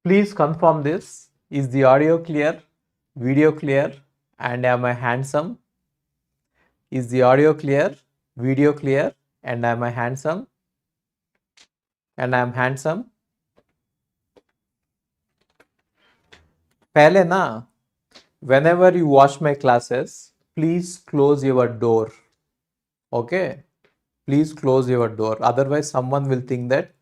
Please confirm this. Is the audio clear? Video clear? And am I handsome? Is the audio clear? Video clear? And am I handsome? And I am handsome? पहले ना, whenever you watch my classes, please close your door. Okay? Please close your door. Otherwise, someone will think that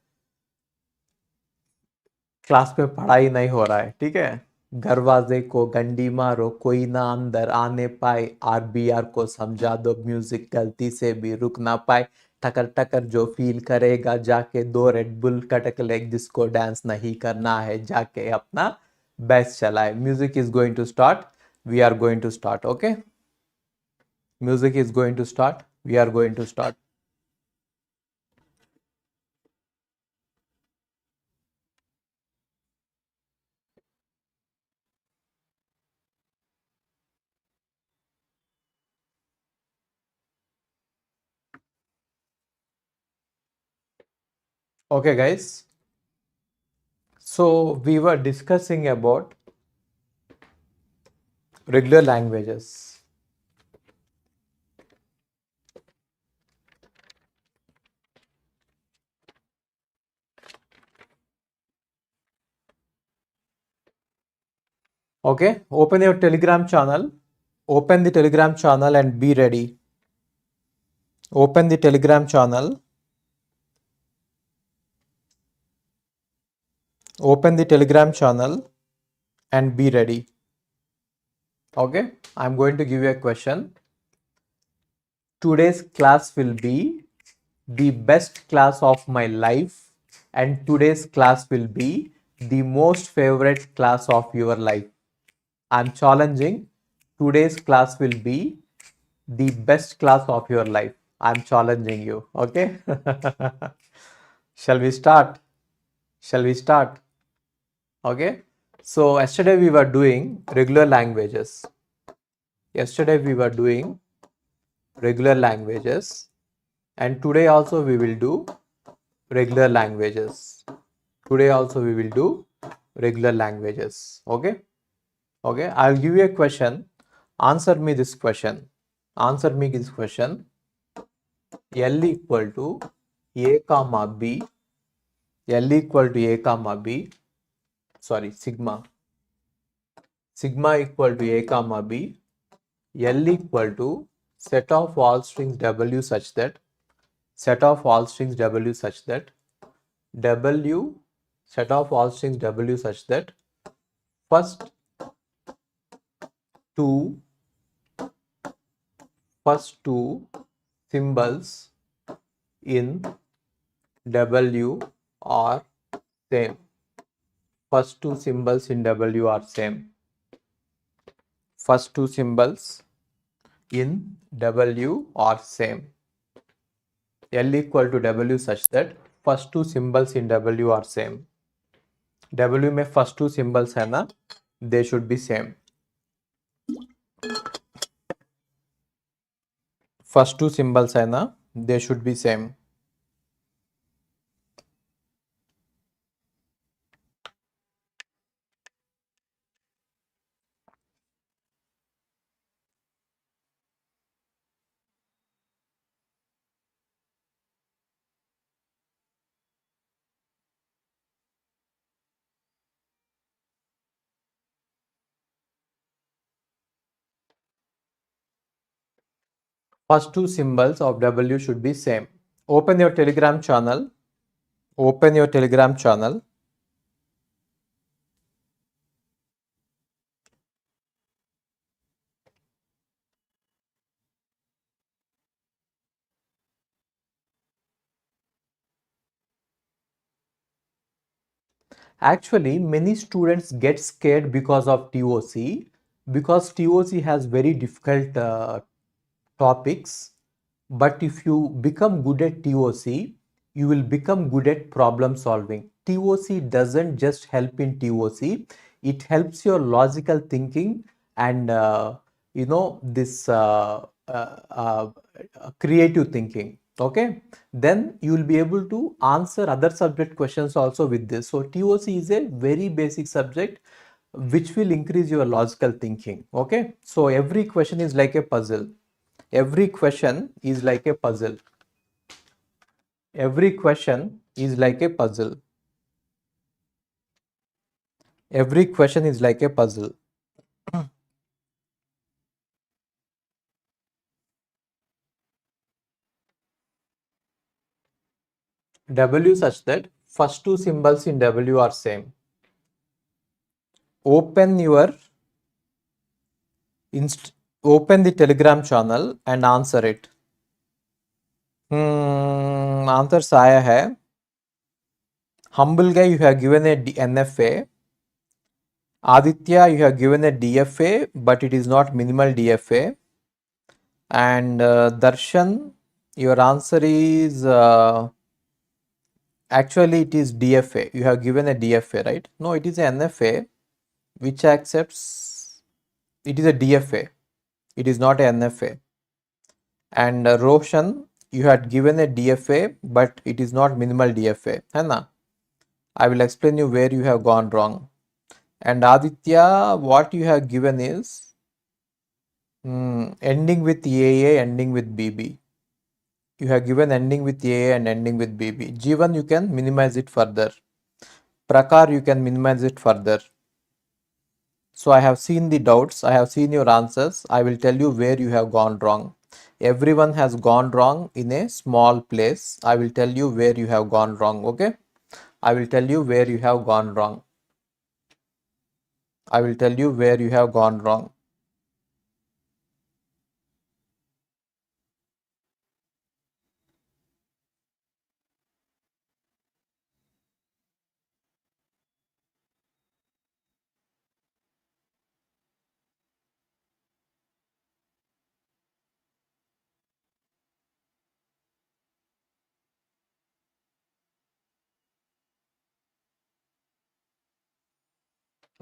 class में पढ़ाई नहीं हो रहा है. ठीक है, दरवाजे को घंटी मारो, कोई ना अंदर आने पाए, आरबीआर को समझा दो, म्यूजिक गलती से भी रुक ना पाए, टकर टकर जो फील करेगा जाके, दो रेड बुल कटक लेग, जिसको डांस नहीं करना है जाके अपना बेस्ट चलाए. Music is going to start. We are going to start. Okay, music is going to start. We are going to start. Okay guys, so we were discussing about regular languages. Okay, open your Telegram channel. Open the Telegram channel and be ready. Open the Telegram channel. Open the Telegram channel and be ready. Okay, I'm going to give you a question. Today's class will be the best class of my life, and today's class will be the most favorite class of your life. I'm challenging. Today's class will be the best class of your life. I'm challenging you. Okay. Shall we start? Shall we start? Okay. So yesterday we were doing regular languages. Yesterday we were doing regular languages, and today also we will do regular languages. Today also we will do regular languages. Okay. Okay. I'll give you a question. Answer me this question. Answer me this question. L equal to A comma B. L equal to A comma B. Sorry, sigma. Sigma equal to A comma B. L equal to set of all strings W such that set of all strings W such that W set of all strings W such that first two symbols in W are same. First two symbols in W are same. First two symbols in W are same. L equal to W such that first two symbols in W are same. W में first two symbols है ना, they should be same. First two symbols है ना, they should be same. First two symbols of W should be same. Open your Telegram channel. Open your Telegram channel. Actually, many students get scared because of TOC, because TOC has very difficult topics. But if you become good at TOC, you will become good at problem solving. TOC doesn't just help in TOC, it helps your logical thinking and this creative thinking. Okay, then you will be able to answer other subject questions also with this. So TOC is a very basic subject which will increase your logical thinking. Okay, so every question is like a puzzle. Every question is like a puzzle. Every question is like a puzzle. Every question is like a puzzle. W such that first two symbols in W are same. Open your open the Telegram channel and answer it. Answers आया है. Humble guy, you have given a NFA. Aditya, you have given a DFA, but it is not minimal DFA. And Darshan, your answer is actually it is DFA. You have given a DFA, right? No, it is an NFA which accepts. It is a DFA. It is not an NFA. And Roshan, you had given a DFA, but it is not minimal DFA. है ना? I will explain you where you have gone wrong. And Aditya, what you have given is ending with AA, ending with BB. You have given ending with AA and ending with BB. Jivan, you can minimize it further. Prakar, you can minimize it further. So I have seen the doubts. I have seen your answers. I will tell you where you have gone wrong. Everyone has gone wrong in a small place. I will tell you where you have gone wrong. Okay. I will tell you where you have gone wrong. I will tell you where you have gone wrong.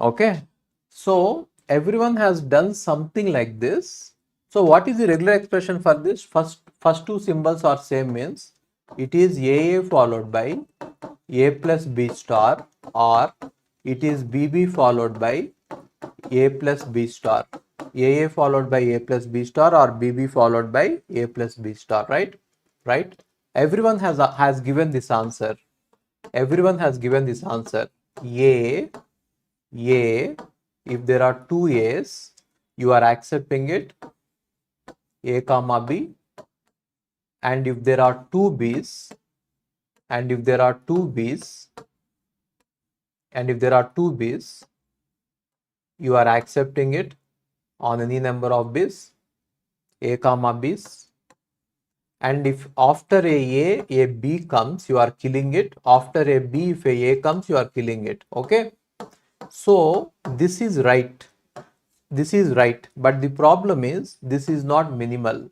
Okay. So everyone has done something like this. So what is the regular expression for this? First two symbols are same, means it is AA followed by A plus B star, or it is BB followed by A plus B star. AA followed by A plus B star, or BB followed by A plus B star, right? Right? Everyone has given this answer. Everyone has given this answer. A, if there are two A's, you are accepting it, A comma B. And if there are two B's, and if there are two B's, and if there are two B's, you are accepting it on any number of B's, A comma B's. And if after a B comes, you are killing it. After a B, if a comes, you are killing it. Okay. So this is right. This is right. But the problem is this is not minimal.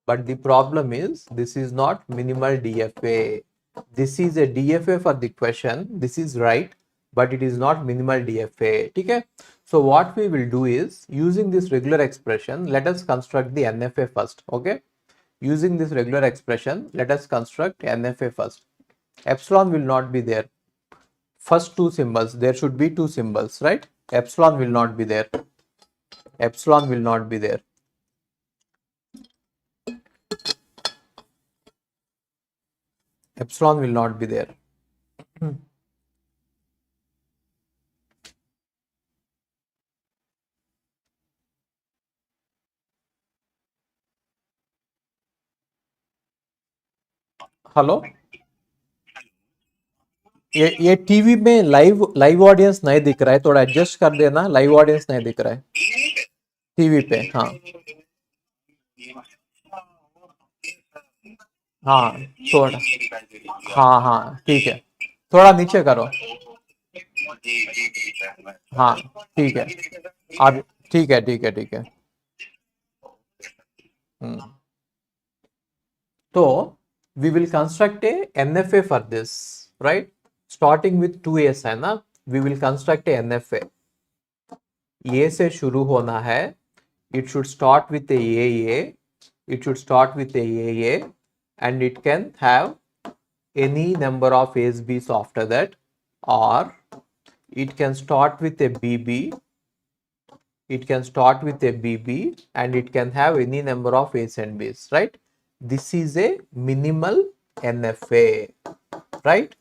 But the problem is this is not minimal DFA. This is a DFA for the question. This is right, but it is not minimal DFA. Okay? So what we will do is, using this regular expression, let us construct the NFA first. Okay? Using this regular expression, let us construct NFA first. Epsilon will not be there. First two symbols, there should be two symbols, right? Epsilon will not be there. Epsilon will not be there. Epsilon will not be there. Hello, ये TV में live audience नहीं दिख रहा है, थोड़ा adjust कर देना. Live audience नहीं दिख रहा है टीवी पे. हाँ हाँ थोड़ा, हाँ हाँ ठीक है, थोड़ा नीचे करो. हाँ ठीक है, अब ठीक है, ठीक है, ठीक है. So we will construct a NFA for this, right? Starting with 2A's है ना. we will construct a NFA. A से शुरू होना है. It should start with a AA. It should start with a AA, and it can have any number of A's, B's after that, or it can start with a BB. It can start with a BB and it can have any number of A's and B's, right? This is a minimal NFA, right?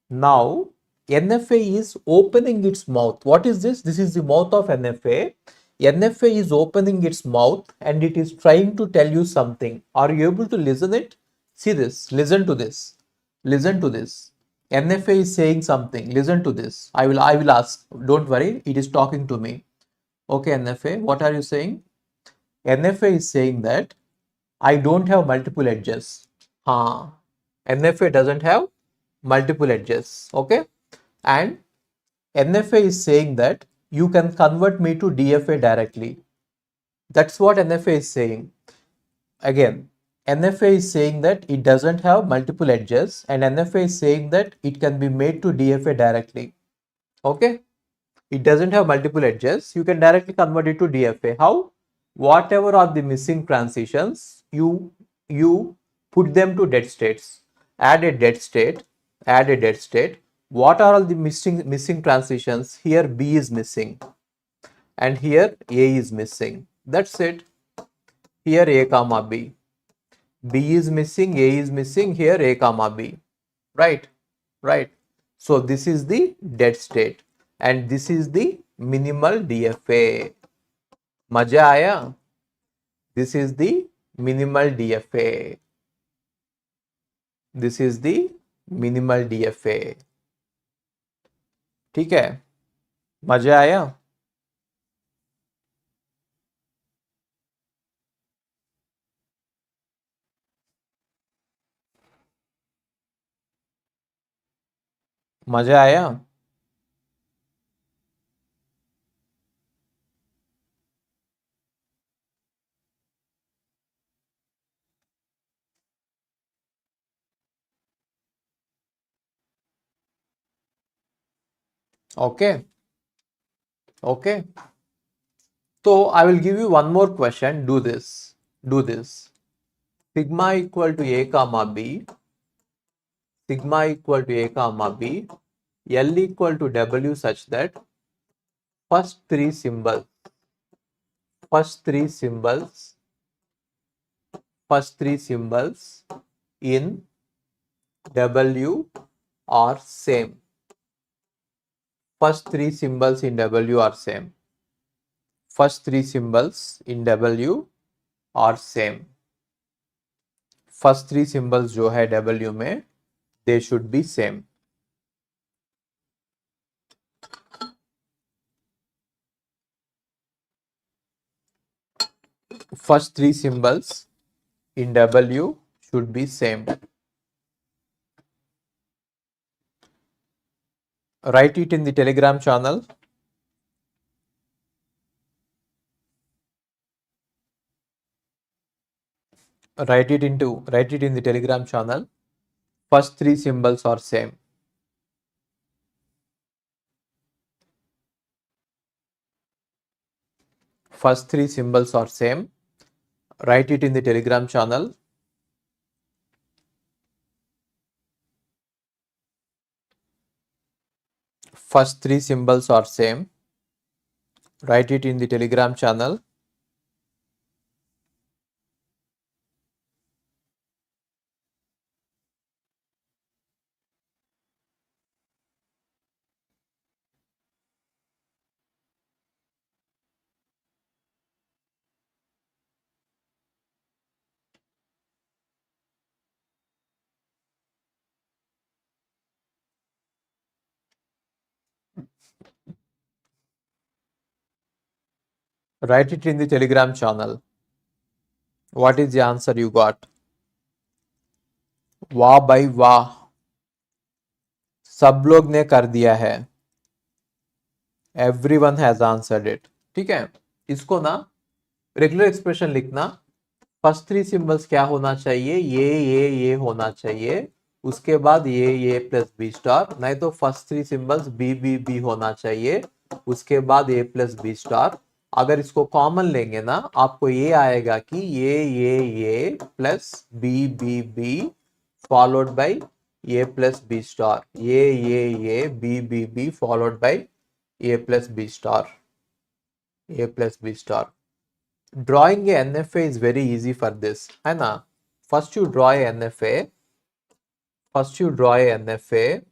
Now, NFA is opening its mouth. What is this? This is the mouth of NFA. NFA is opening its mouth and it is trying to tell you something. Are you able to listen it? See this. Listen to this. Listen to this. NFA is saying something. Listen to this. I will ask. Don't worry. It is talking to me. Okay, NFA, what are you saying? NFA is saying that I don't have multiple edges. NFA doesn't have multiple edges. Okay. And NFA is saying that you can convert me to DFA directly. That's what NFA is saying. Again, NFA is saying that it doesn't have multiple edges, and NFA is saying that it can be made to DFA directly. Okay. It doesn't have multiple edges. You can directly convert it to DFA. How? Whatever are the missing transitions, you put them to dead states. Add a dead state. Add a dead state. What are all the missing transitions? Here B is missing, and here A is missing. That's it. Here A comma B. B is missing, A is missing. Here A comma B. Right. Right. So this is the dead state. And this is the minimal DFA. मजा आया? This is the minimal DFA. This is the minimal DFA. ठीक है? मजा आया? मजा आया? Okay. Okay. So I will give you one more question. Do this. Do this. Sigma equal to A comma B. Sigma equal to A comma B. L equal to W such that first three symbols in W are same. First three symbols in W are same. First three symbols in W are same. First three symbols जो है W में, they should be same. First three symbols in W should be same. Write it in the Telegram channel. Write it in the Telegram channel. First three symbols are same. First three symbols are same. Write it in the Telegram channel. First three symbols are same. Write it in the Telegram channel. Write it in the Telegram channel. What is the answer you got? वाह भाई वाह, सब लोग ने कर दिया है. Everyone has answered it. ठीक है, इसको ना रेगुलर एक्सप्रेशन लिखना. फर्स्ट थ्री सिंबल्स क्या होना चाहिए? ये होना चाहिए. उसके बाद ये प्लस बी स्टार, नहीं तो फर्स्ट थ्री सिंबल्स बी होना चाहिए, उसके बाद ए प्लस बी स्टार। अगर इसको कॉमन लेंगे ना, आपको ये आएगा कि ये plus B followed by A plus B star, ये B followed by A plus B star, A plus B star. Drawing a NFA is very easy for this, है ना? First you draw a NFA,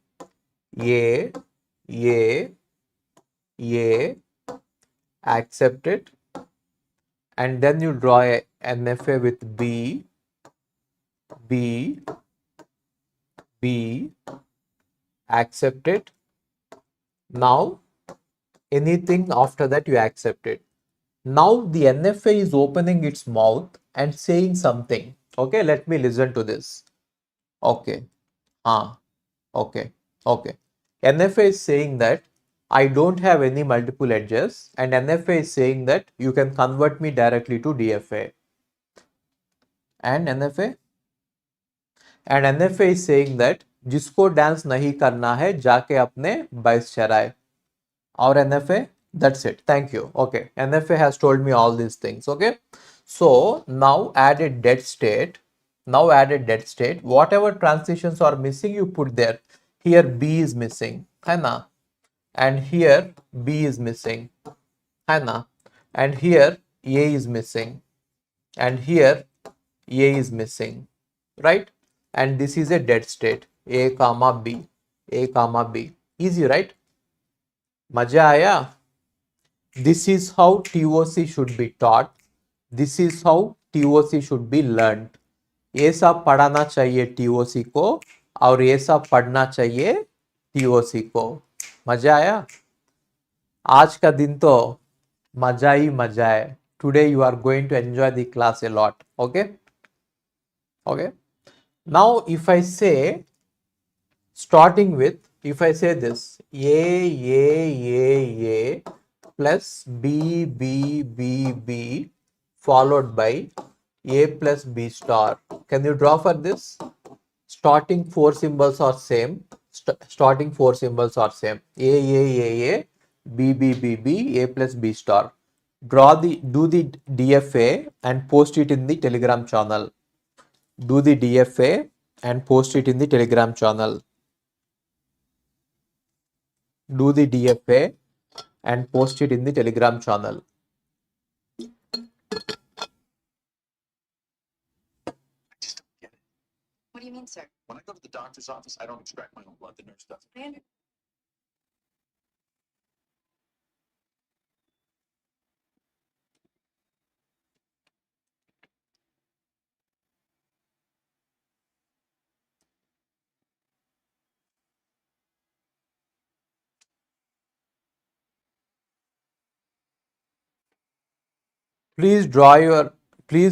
ये accept it, and then you draw a NFA with B, accept it. Now anything after that you accept it. Now the NFA is opening its mouth and saying something. Okay, let me listen to this. Okay, okay. NFA is saying that I don't have any multiple edges, and NFA is saying that you can convert me directly to DFA. And NFA is saying that जिसको dance नहीं करना है जाके अपने बाइस चराए. Or NFA, that's it. Thank you. Okay, NFA has told me all these things. Okay, so now add a dead state. Whatever transitions are missing, you put there. Here B is missing, है ना? And here B is missing, है ना? And here A is missing, and here A is missing, right? And this is a dead state. A comma B. Easy, right? मजा आया? This is how TOC should be taught. This is how TOC should be learned. ये सब पढ़ाना चाहिए TOC को, और ये सब पढ़ना चाहिए TOC को. मजा आया? आज का दिन तो मजा ही मजा है. Today you are going to enjoy the class a lot. Okay? Now if I say, starting with, if I say this, A plus B followed by A plus B star. Can you draw for this? Starting four symbols are same. A, B, A plus B star. Do the DFA and post it in the Telegram channel. Do the DFA and post it in the Telegram channel. Do the DFA and post it in the Telegram channel. What do you mean, sir? When I go to the doctor's office, I don't extract my own blood. The nurse does. Please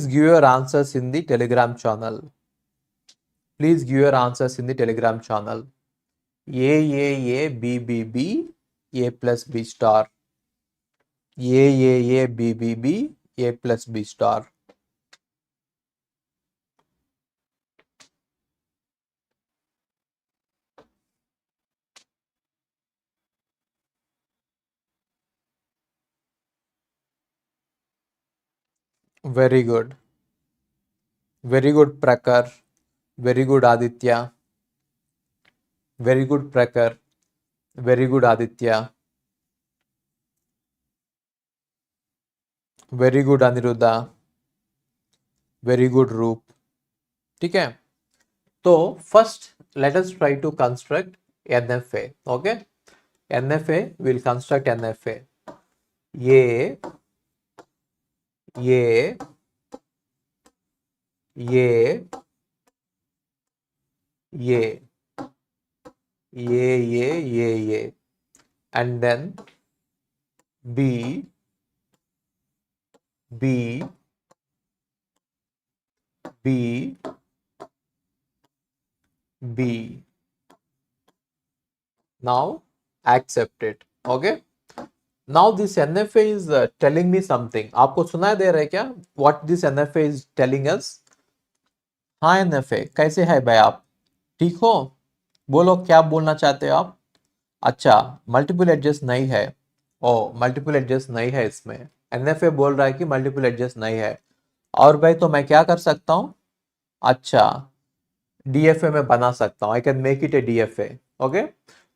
give your answers in the Telegram channel. A, B, A plus B star. A, B, A plus B star. Very good. Very good, Prakar. Very good, Aditya. Very good, Prakar. Very good, Aditya. Very good, Aniruddha. Very good, Roop. ठीक है? So first, let us try to construct NFA. Okay? NFA, we'll construct NFA. ये and then B. Now accept it. Okay? Now this NFA is telling me something. आपको सुनाई दे रहा है क्या? What this NFA is telling us? हाँ NFA, कैसे है भाई आप? ठीक हो? बोलो क्या बोलना चाहते हो आप? अच्छा, मल्टीपल एडजस्ट नहीं है। ओ, मल्टीपल एडजस्ट नहीं है इसमें। एनएफए बोल रहा है कि मल्टीपल एडजस्ट नहीं है। और भाई तो मैं क्या कर सकता हूँ? अच्छा, डीएफए में बना सकता हूँ। I can make it A DFA. Okay,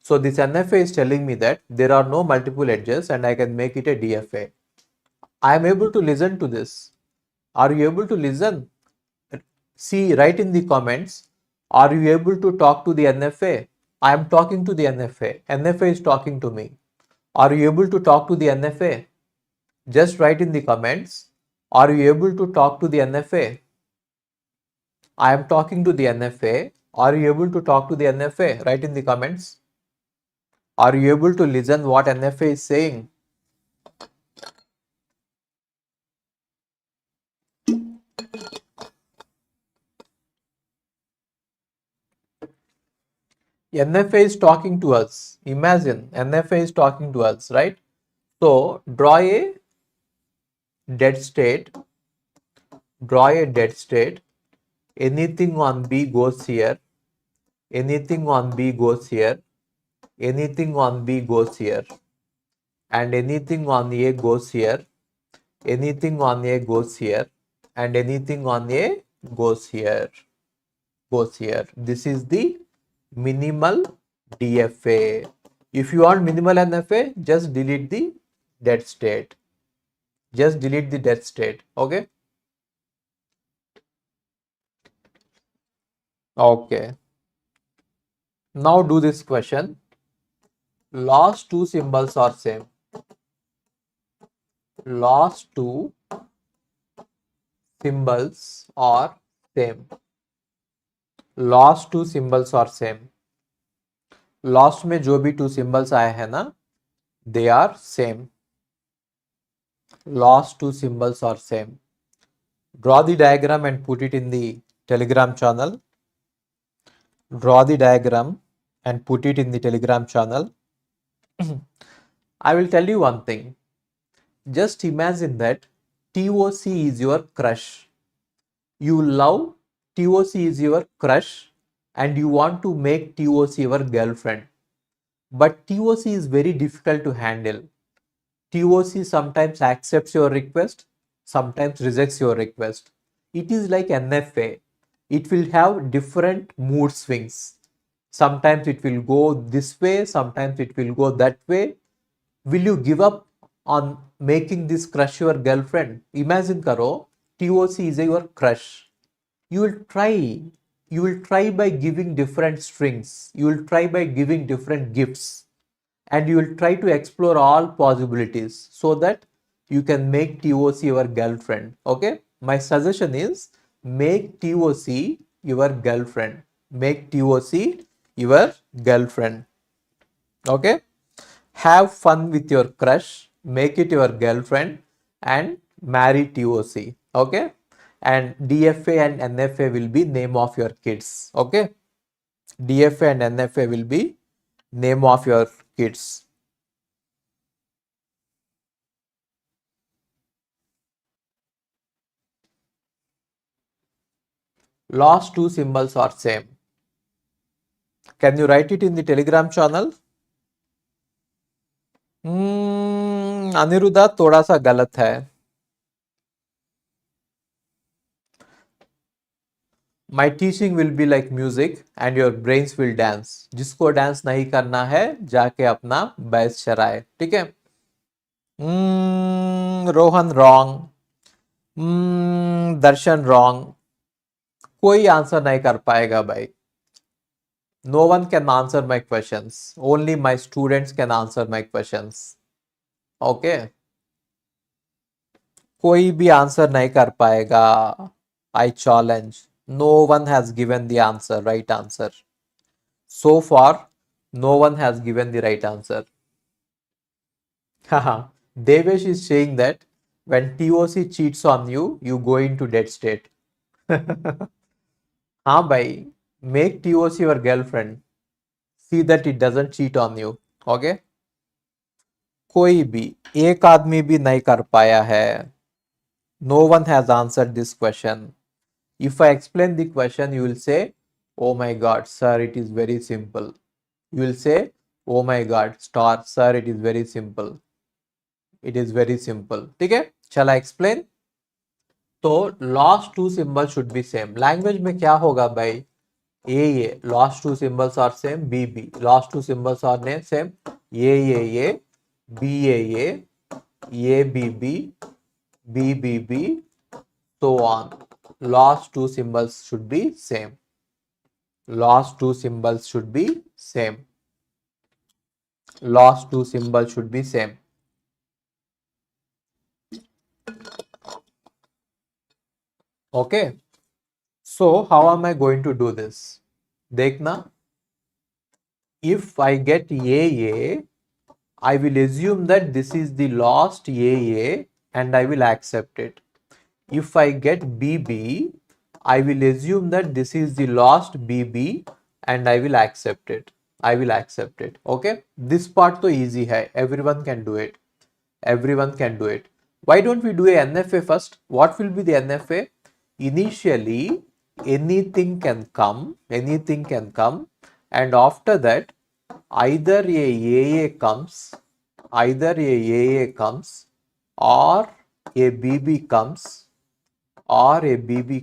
so this NFA is telling me that there are no multiple edges and I can make it a DFA. I am able to listen to this. Are you able to listen? See, write in the comments. Are you able to talk to the NFA? I am talking to the NFA. NFA is talking to me. Are you able to talk to the NFA? Just write in the comments. Are you able to talk to the NFA? I am talking to the NFA. Are you able to talk to the NFA? Write in the comments. Are you able to listen what NFA is saying? NFA is talking to us. Imagine NFA is talking to us, right? So draw a dead state. Draw a dead state. Anything on B goes here. Anything on B goes here. Anything on B goes here. And anything on A goes here. Anything on A goes here. And anything on A goes here. Goes here. This is the minimal DFA. If you want minimal NFA, just delete the dead state. Just delete the dead state. Okay. Okay. Now do this question. Last two symbols are same. Last two symbols are same. Last two symbols are same. Last में जो भी two symbols आए हैं ना, they are same. Last two symbols are same. Draw the diagram and put it in the Telegram channel. Draw the diagram and put it in the Telegram channel. I will tell you one thing. Just imagine that TOC is your crush. You love TOC is your crush and you want to make TOC your girlfriend. But TOC is very difficult to handle. TOC sometimes accepts your request, sometimes rejects your request. It is like NFA. It will have different mood swings. Sometimes it will go this way, sometimes it will go that way. Will you give up on making this crush your girlfriend? Imagine karo, TOC is your crush. You will try. You will try by giving different strings. You will try by giving different gifts. And you will try to explore all possibilities so that you can make TOC your girlfriend. Okay? My suggestion is make TOC your girlfriend. Make TOC your girlfriend. Okay? Have fun with your crush, make it your girlfriend, and marry TOC. Okay? And DFA and NFA will be name of your kids. Okay? DFA and NFA will be name of your kids. Last two symbols are same. Can you write it in the Telegram channel? Aniruddha थोड़ा सा गलत है. My teaching will be like music and your brains will dance. जिसको dance नहीं करना है जाके अपना बैस चराए. ठीक है? रोहन रॉन्ग. दर्शन रॉन्ग. कोई आंसर नहीं कर पाएगा भाई. No one can answer my questions. Only my students can answer my questions. Okay? कोई भी आंसर नहीं कर पाएगा. I challenge. No one has given the answer, right answer. So far, no one has given the right answer. Haha. Devesh is saying that when TOC cheats on you, you go into dead state. हाँ भाई, make TOC your girlfriend. See that it doesn't cheat on you. Okay? कोई भी एक आदमी भी नहीं कर पाया है. No one has answered this question. If I explain the question, you will say oh my god, sir, it is very simple. You will say, oh my god, star, sir, it is very simple. It is very simple. Okay? Shall I explain? तो last two symbols should be same. Language में क्या होगा भाई? A, last two symbols are same. B, last two symbols are same. A, B, A, B, so on. Last two symbols should be same. Last two symbols should be same. Last two symbols should be same. Okay. So how am I going to do this? Dekhna. If I get A, I will assume that this is the last A and I will accept it. If I get BB, I will assume that this is the last BB and I will accept it. I will accept it. Okay. This part to easy hai. Everyone can do it. Everyone can do it. Why don't we do a NFA first? What will be the NFA? Initially, anything can come, and after that, either a AA comes, or a BB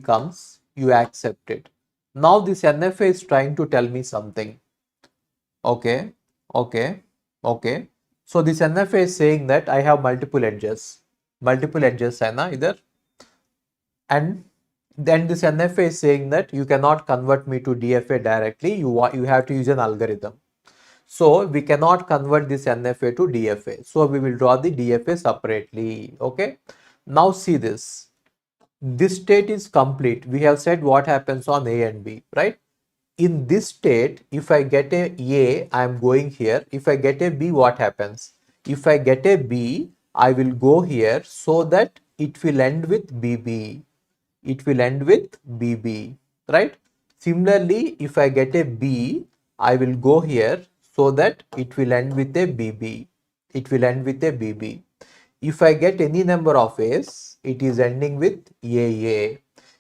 comes, you accept it. Now this NFA is trying to tell me something. Okay. So this NFA is saying that I have multiple edges hai na either, and then this NFA is saying that you cannot convert me to DFA directly. You have to use an algorithm. So we cannot convert this NFA to DFA. So we will draw the DFA separately. Okay. Now see this. This state is complete. We have said what happens on A and B, right? In this state, if I get a I am going here. If I get a B, what happens? If I get a B, I will go here so that it will end with BB. It will end with BB, right? Similarly, if I get a B, I will go here so that it will end with a BB. It will end with a BB. If I get any number of A's, it is ending with AA.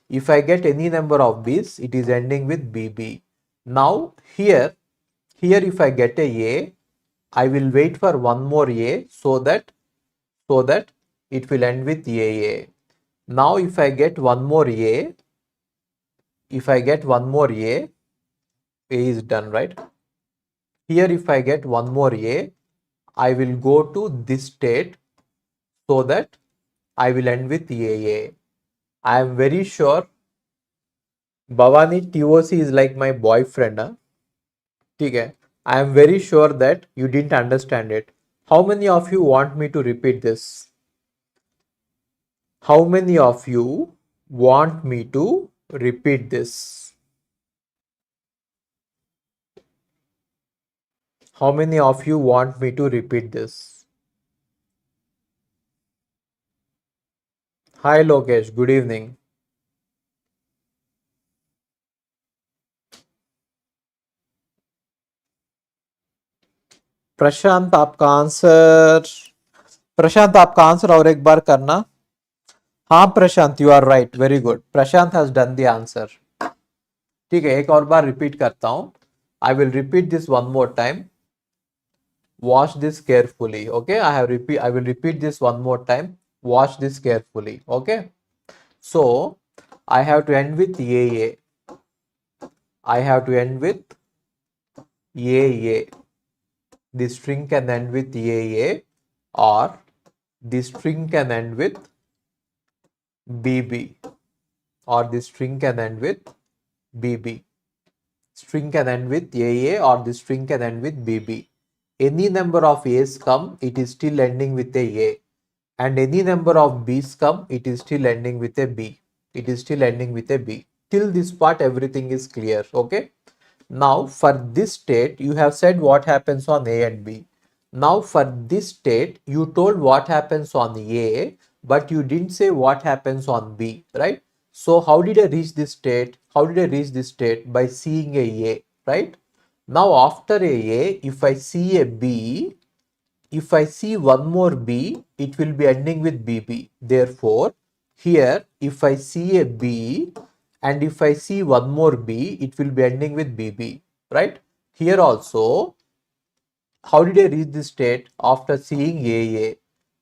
If I get any number of B's, it is ending with BB. Now here if I get a, I will wait for one more A so that it will end with AA. Now if I get one more A, A is done, right? Here if I get one more A, I will go to this state so that I will end with AA. I am very sure Bhavani TOC is like my boyfriend. Huh? Okay. I am very sure that you didn't understand it. How many of you want me to repeat this? How many of you want me to repeat this? How many of you want me to repeat this? Hi Lokesh, good evening. प्रशांत आपका answer और एक बार करना. हाँ Prashant, you are right, very good. Prashant has done the answer. ठीक है, एक और बार रिपीट करता हूं. I will repeat this one more time. Watch this carefully. Okay, I will repeat this one more time. Watch this carefully. Okay, so I have to end with AA. I have to end with AA. The string can end with AA, or the string can end with BB, or the string can end with BB. String can end with AA, or the string can end with BB. Any number of A's come, it is still ending with a A, and any number of B's come, it is still ending with a B. It is still ending with a B. Till this part, everything is clear. Okay. Now for this state, you have said what happens on A and B. Now for this state, you told what happens on A, but you didn't say what happens on B, right? So how did I reach this state? How did I reach this state? By seeing a A, right? Now after AA, if I see a B, if I see one more B, it will be ending with BB. Therefore, here if I see a B and if I see one more B, it will be ending with BB, right? Here also, how did I reach this state? After seeing AA.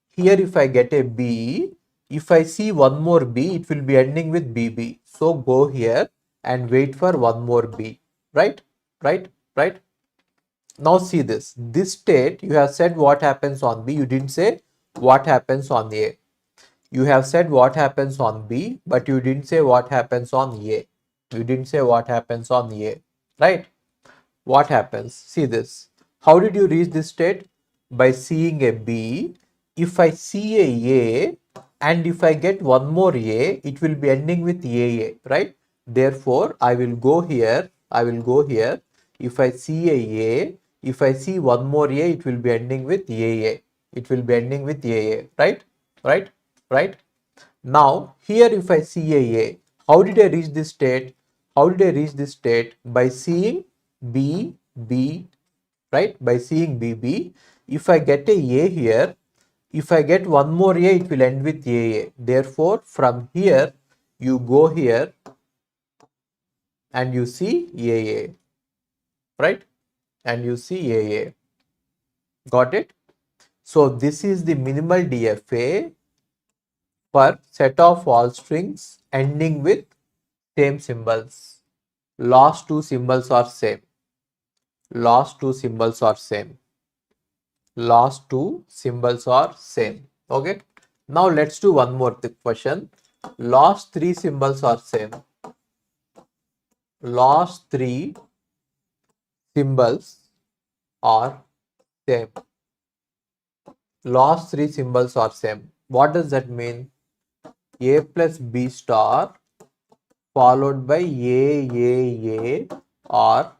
Here if I get a B, if I see one more B, it will be ending with BB. So go here and wait for one more B, right? Right? Right? Now see this. This state, you have said what happens on B, you didn't say what happens on A. You have said what happens on B, but you didn't say what happens on A. You didn't say what happens on A, right? What happens? See this. How did you reach this state? By seeing a B. If I see a and if I get one more A, it will be ending with AA, right? Therefore, I will go here. I will go here. If I see a, if I see one more A, it will be ending with AA. It will be ending with AA, right? Right? Right? Now, here if I see a, how did I reach this state? How did I reach this state? By seeing B, right? By seeing BB. If I get a here, if I get one more A, it will end with AA. Therefore, from here, you go here and you see AA, right? And you see AA. Got it? So, this is the minimal DFA for set of all strings ending with same symbols. Last two symbols are same. Last two symbols are same. Last two symbols are same. Okay. Now let's do one more question. Last three symbols are same. Last three symbols are same. Last three symbols are same. What does that mean? A plus B star followed by A or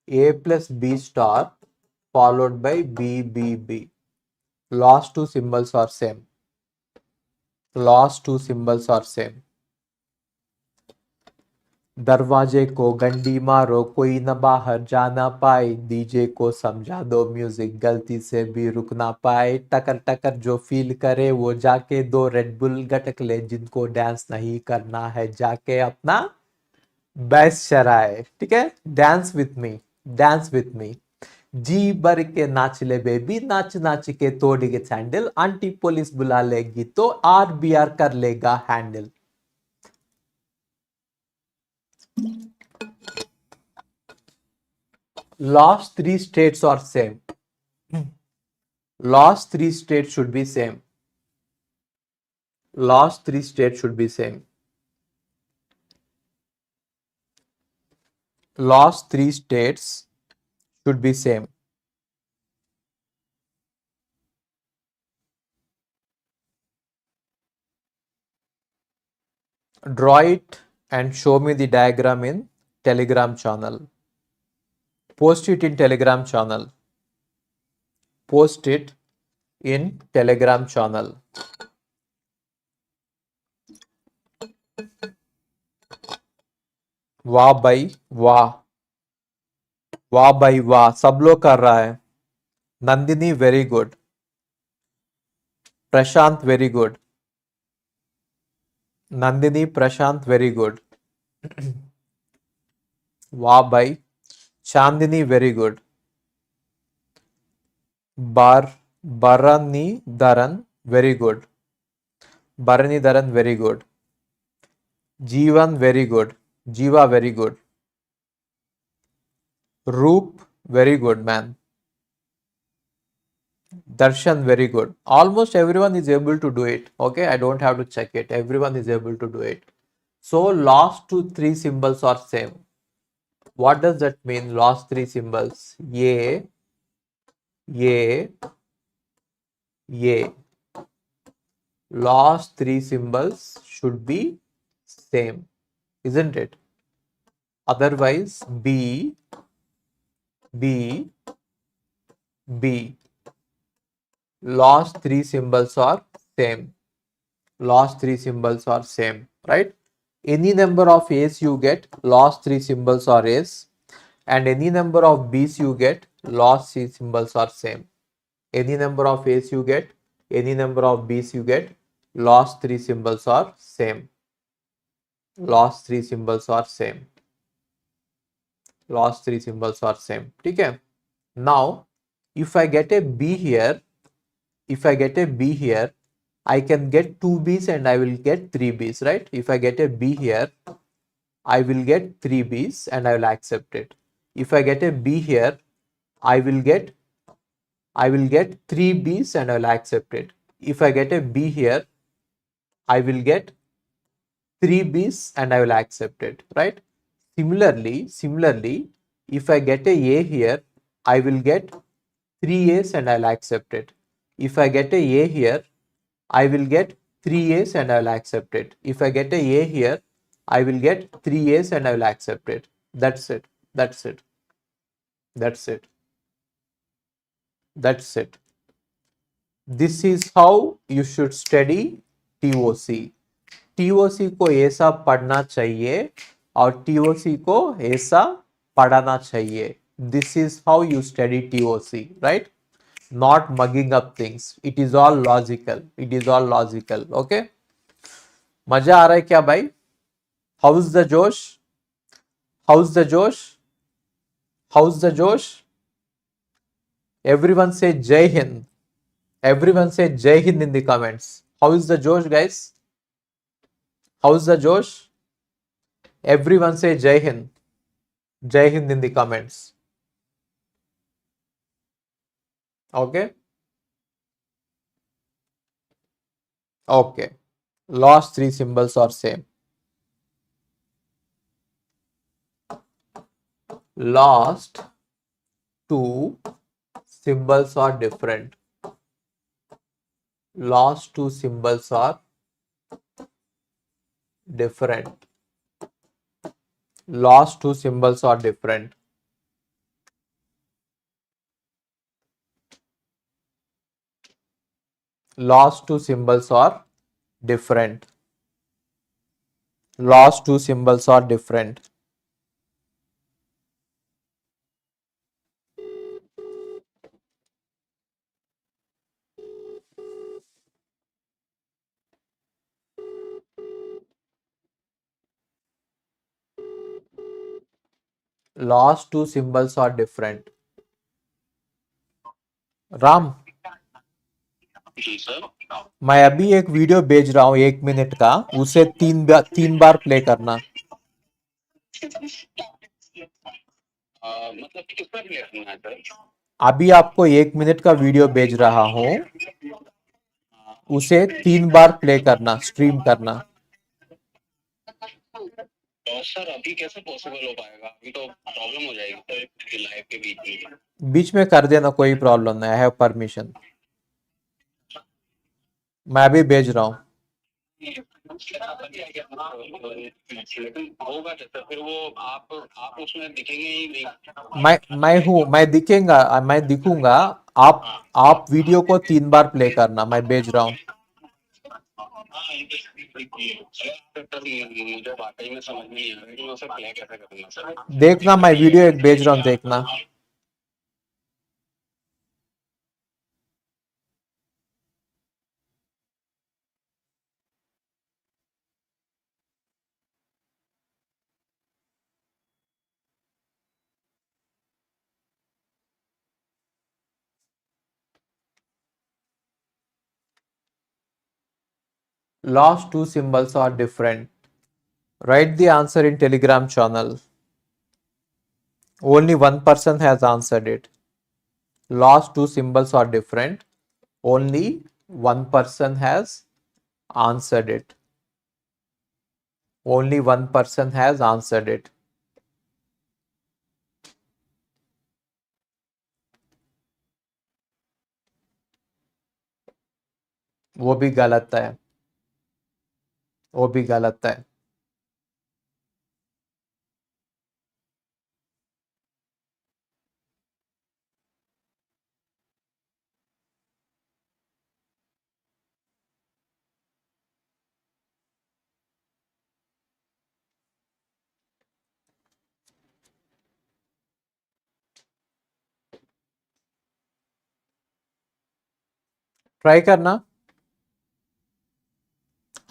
A plus B star followed by B. Last two symbols are same. Last two symbols are same. दरवाजे को घंटी मारो कोई न बाहर जाना पाए, DJ को समझा दो म्यूजिक गलती से भी रुक ना पाए, टकर टकर जो फील करे वो जाके दो रेड बुल गटक ले, जिनको डांस नहीं करना है जाके अपना बेस्ट शराए. ठीक है, dance with me, dance with me. जी भर के नाच ले बेबी, नाच नाच के तोड़ेगे सैंडल, आंटी पुलिस बुला लेगी तो आर कर लेगा handle. Last three states are same. Last three states should be same. Last three states should be same. Last three states should be same. Draw it and show me the diagram in Telegram channel. Post it in Telegram channel. Post it in Telegram channel. वाह भाई वाह, वाह भाई वाह, सब लोग कर रहा है. Nandini very good. Prashant very good. Nandini Prashant very good. वाह भाई. Chandini very good. Bharanidharan very good. Bharanidharan very good. Jeevan very good. Jeeva very good. Roop very good man. Darshan very good. Almost everyone is able to do it. Okay, I don't have to check it. Everyone is able to do it. So last two three symbols are same. What does that mean? Last three symbols. Ye. Last three symbols should be same, isn't it? Otherwise, B. Last three symbols are same. Last three symbols are same, right? Any number of A's you get, last three symbols are A's, and any number of B's you get, last three symbols are same. Any number of A's you get, any number of B's you get, last three symbols are same. Last three symbols are same. Last three symbols are same. Okay. Now, if I get a B here, I can get two B's and I will get three B's, right? If I get a B here, I will get three B's and I will accept it. If I get a B here, I will get three B's and I will accept it. If I get a B here, I will get three B's and I will accept it, right? Similarly, if I get a here, I will get three A's and I'll accept it. If I get a here, I will get three A's and I will accept it. If I get a here, I will get three A's and I will accept it. That's it. That's it. That's it. That's it. This is how you should study TOC. TOC को ऐसा पढ़ना चाहिए और TOC को ऐसा पढ़ाना चाहिए. This is how you study TOC, right? Not mugging up things. It is all logical. It is all logical. Okay? मजा आ रहा है क्या भाई? How's the Josh? How's the Josh? How's the Josh? Everyone say Jai Hind. Everyone say Jai Hind in the comments. How is the Josh, guys? How's the Josh? Everyone say Jai Hind. Jai Hind in the comments. Okay? Okay. Last three symbols are same. Last two symbols are different. Last two symbols are different. Last two symbols are different. Last two symbols are different. Last two symbols are different. Last two symbols are different. Ram, ji sir. मैं अभी एक video भेज रहा हूँ 1 minute का, उसे तीन बार play करना. मतलब किस पर क्लियर करना है सर? अभी आपको 1 मिनट का वीडियो भेज रहा हूँ, उसे 3 बार प्ले करना, स्ट्रीम करना. तो सर अभी कैसे पॉसिबल हो पाएगा? अभी तो प्रॉब्लम हो जाएगी सर लाइव के बीच में. बीच में कर देना, कोई प्रॉब्लम नहीं. I have permission. मैं अभी भेज रहा हूँ. लेकिन होगा कैसे फिर वो आप उसमें दिखेंगे ही नहीं. मैं दिखूंगा. आप वीडियो को 3 बार प्ले करना. मैं भेज रहा हूँ. मुझे वाकई में समझ नहीं आ रहा है कि मैं उसे प्ले कैसे करूंगा सर. देखना, मैं वीडियो एक भेज रहा हूँ, देखना. Last two symbols are different. Write the answer in Telegram channel. Only one person has answered it. Last two symbols are different. Only one person has answered it. Only one person has answered it. वो भी गलत है. वो भी गलत है. Try करना.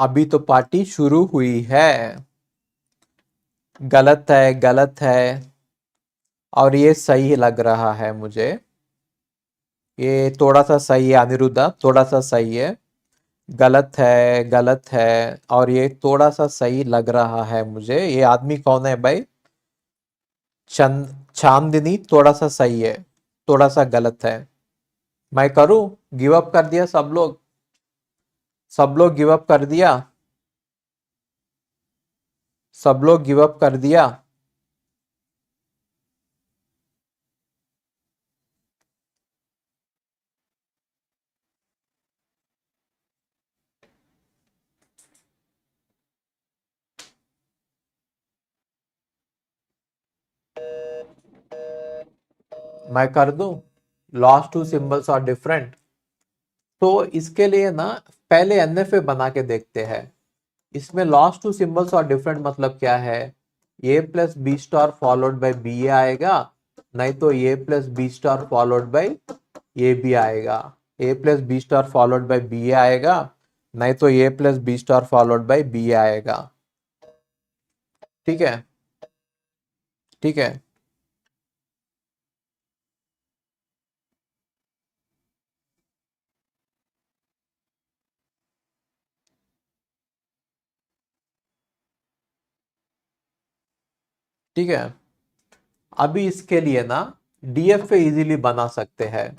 अभी तो पार्टी शुरू हुई है. गलत है और ये सही लग रहा है मुझे। ये थोड़ा सा सही है अनिरुद्धा, थोड़ा सा सही है। गलत है और ये थोड़ा सा सही लग रहा है मुझे। ये आदमी कौन है भाई? चांदनी थोड़ा सा सही है, थोड़ा सा गलत है। मैं करूं? गिव अप कर दिया सब लोग? सब लोग गिव अप कर दिया? सब लोग गिव अप कर दिया? मैं कर दूं? Last two symbols are different. तो इसके लिए ना पहले एनएफए बना के देखते हैं। इसमें last two symbols are different मतलब क्या है? A plus B star followed by B A आएगा, नहीं तो A plus B star followed by A B आएगा। A plus B star followed by B A आएगा, नहीं तो A plus B star followed by B A आएगा। ठीक है, ठीक है, ठीक है। अभी इसके लिए ना डीएफए इजीली बना सकते हैं,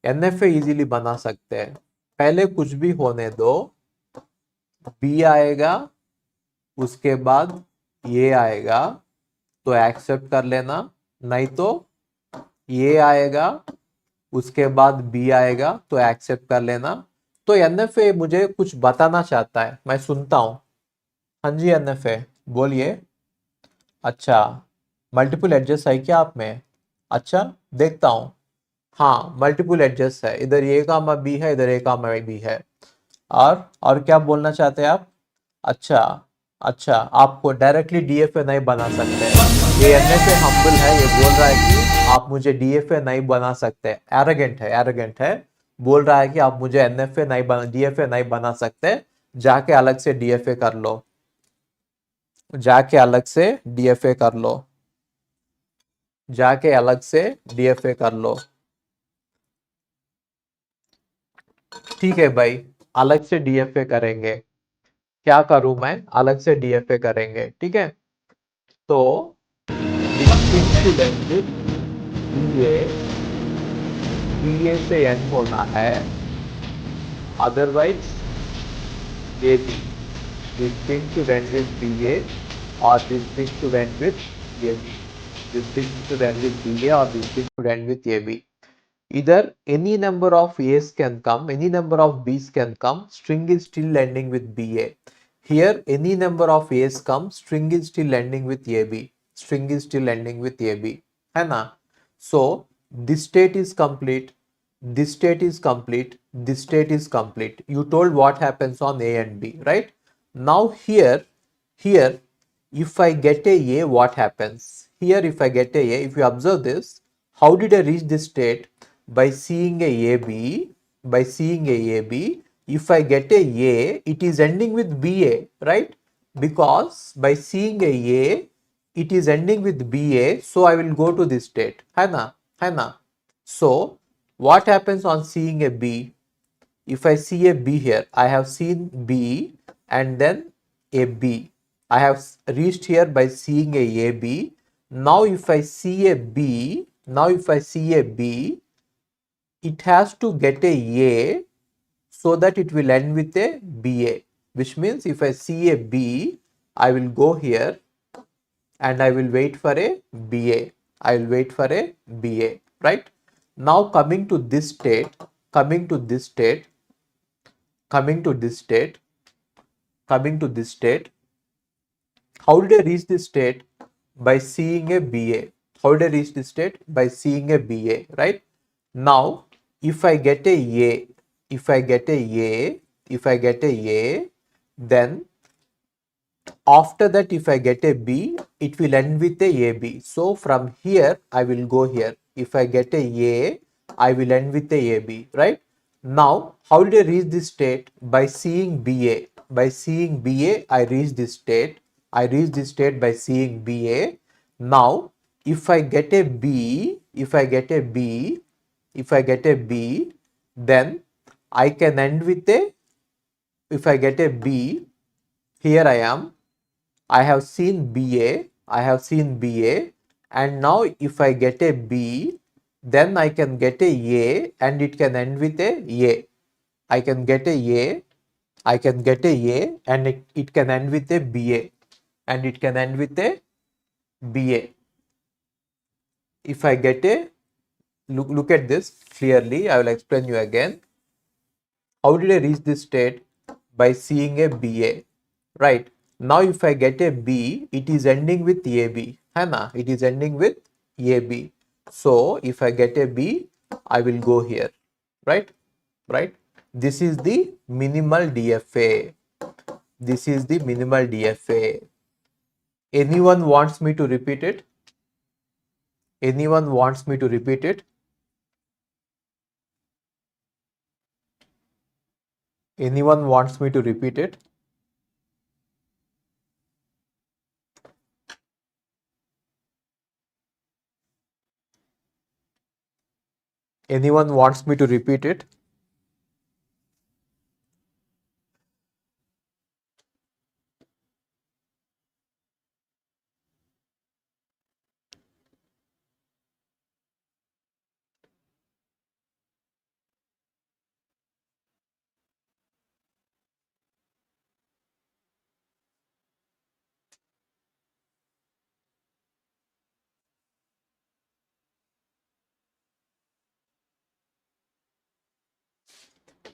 एनएफए इजीली बना सकते हैं। पहले कुछ भी होने दो, बी आएगा, उसके बाद ये आएगा तो एक्सेप्ट कर लेना, नहीं तो ये आएगा, उसके बाद बी आएगा तो एक्सेप्ट कर लेना। तो एनएफए मुझे कुछ बताना चाहता है, मैं सुनता हूं। हाँ जी एनएफए बोलिए। अच्छा, मल्टीपल एडजस्ट है क्या आप में? अच्छा, देखता हूं। हाँ, मल्टीपल एडजस्ट है, इधर ए का बी है, इधर ए का बी है। और क्या बोलना चाहते हैं आप? अच्छा, अच्छा, आपको डायरेक्टली डीएफए नहीं बना सकते। ये एनएफए हम्बल है, ये बोल रहा है कि आप मुझे डीएफए नहीं बना सकते। एरोगेंट है, एरोगेंट है। बोल रहा है कि आप मुझे एनएफए नहीं बना, डीएफए नहीं बना सकते। जाके अलग से डीएफए कर लो, जाके अलग से डीएफए कर लो, जाके अलग से डीएफए कर लो। ठीक है भाई, अलग से डीएफए करेंगे। क्या करूं मैं? अलग से डीएफए करेंगे, ठीक है। तो बीए बीए से एन होना है, अदरवाइज ये this thing to end with BA or this thing to end with AB. This thing to end with BA or this thing to end with AB. Either any number of A's can come, any number of B's can come, string is still ending with BA. Here any number of A's come, string is still ending with AB. String is still ending with AB. है ना? So this state is complete, this state is complete, this state is complete. You told what happens on A and B, right? Now here, if I get a what happens? Here, if I get a, if you observe this, how did I reach this state? By seeing a AB, by seeing a AB, if I get a, it is ending with BA, right? Because by seeing a, it is ending with BA, so I will go to this state, है ना? है ना? So, what happens on seeing a B? If I see a B here, I have seen B and then a B. I have reached here by seeing a B. Now if I see a B, now if I see a B, it has to get a so that it will end with a BA, which means if I see a B, I will go here and I will wait for a BA. I will wait for a BA, right? Now coming to this state, coming to this state, coming to this state, coming to this state, how did I reach this state? By seeing a BA. How did I reach this state? By seeing a BA, right? Now, if I get a, if I get a, if I get a, then after that, if I get a B, it will end with a AB. So from here, I will go here. If I get a, I will end with a AB, right? Now, how did I reach this state? By seeing BA. By seeing BA, I reach this state. I reach this state by seeing BA. Now, if I get a B, then I can end with a, if I get a B, here I am, I have seen BA, and now if I get a B, then I can get a and it can end with a A. I can get a and it can end with a BA, and it can end with a BA. If I get a, look at this clearly, I will explain you again. How did I reach this state? By seeing a BA, right? Now if I get a B, it is ending with AB, Hana, it is ending with AB. So if I get a B, I will go here, right? This is the minimal DFA. Anyone wants me to repeat it? Anyone wants me to repeat it? Anyone wants me to repeat it? Anyone wants me to repeat it?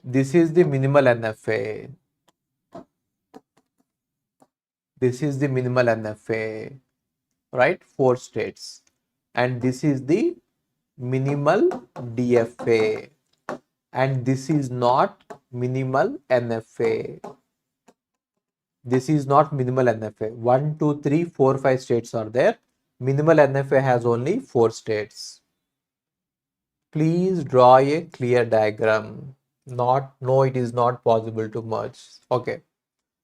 This is the minimal NFA. This is the minimal NFA, right? 4 states. And this is the minimal DFA. And this is not minimal NFA. This is not minimal NFA. 1, 2, 3, 4, 5 states are there. Minimal NFA has only 4 states. Please draw a clear diagram. No, it is not possible to merge. Okay.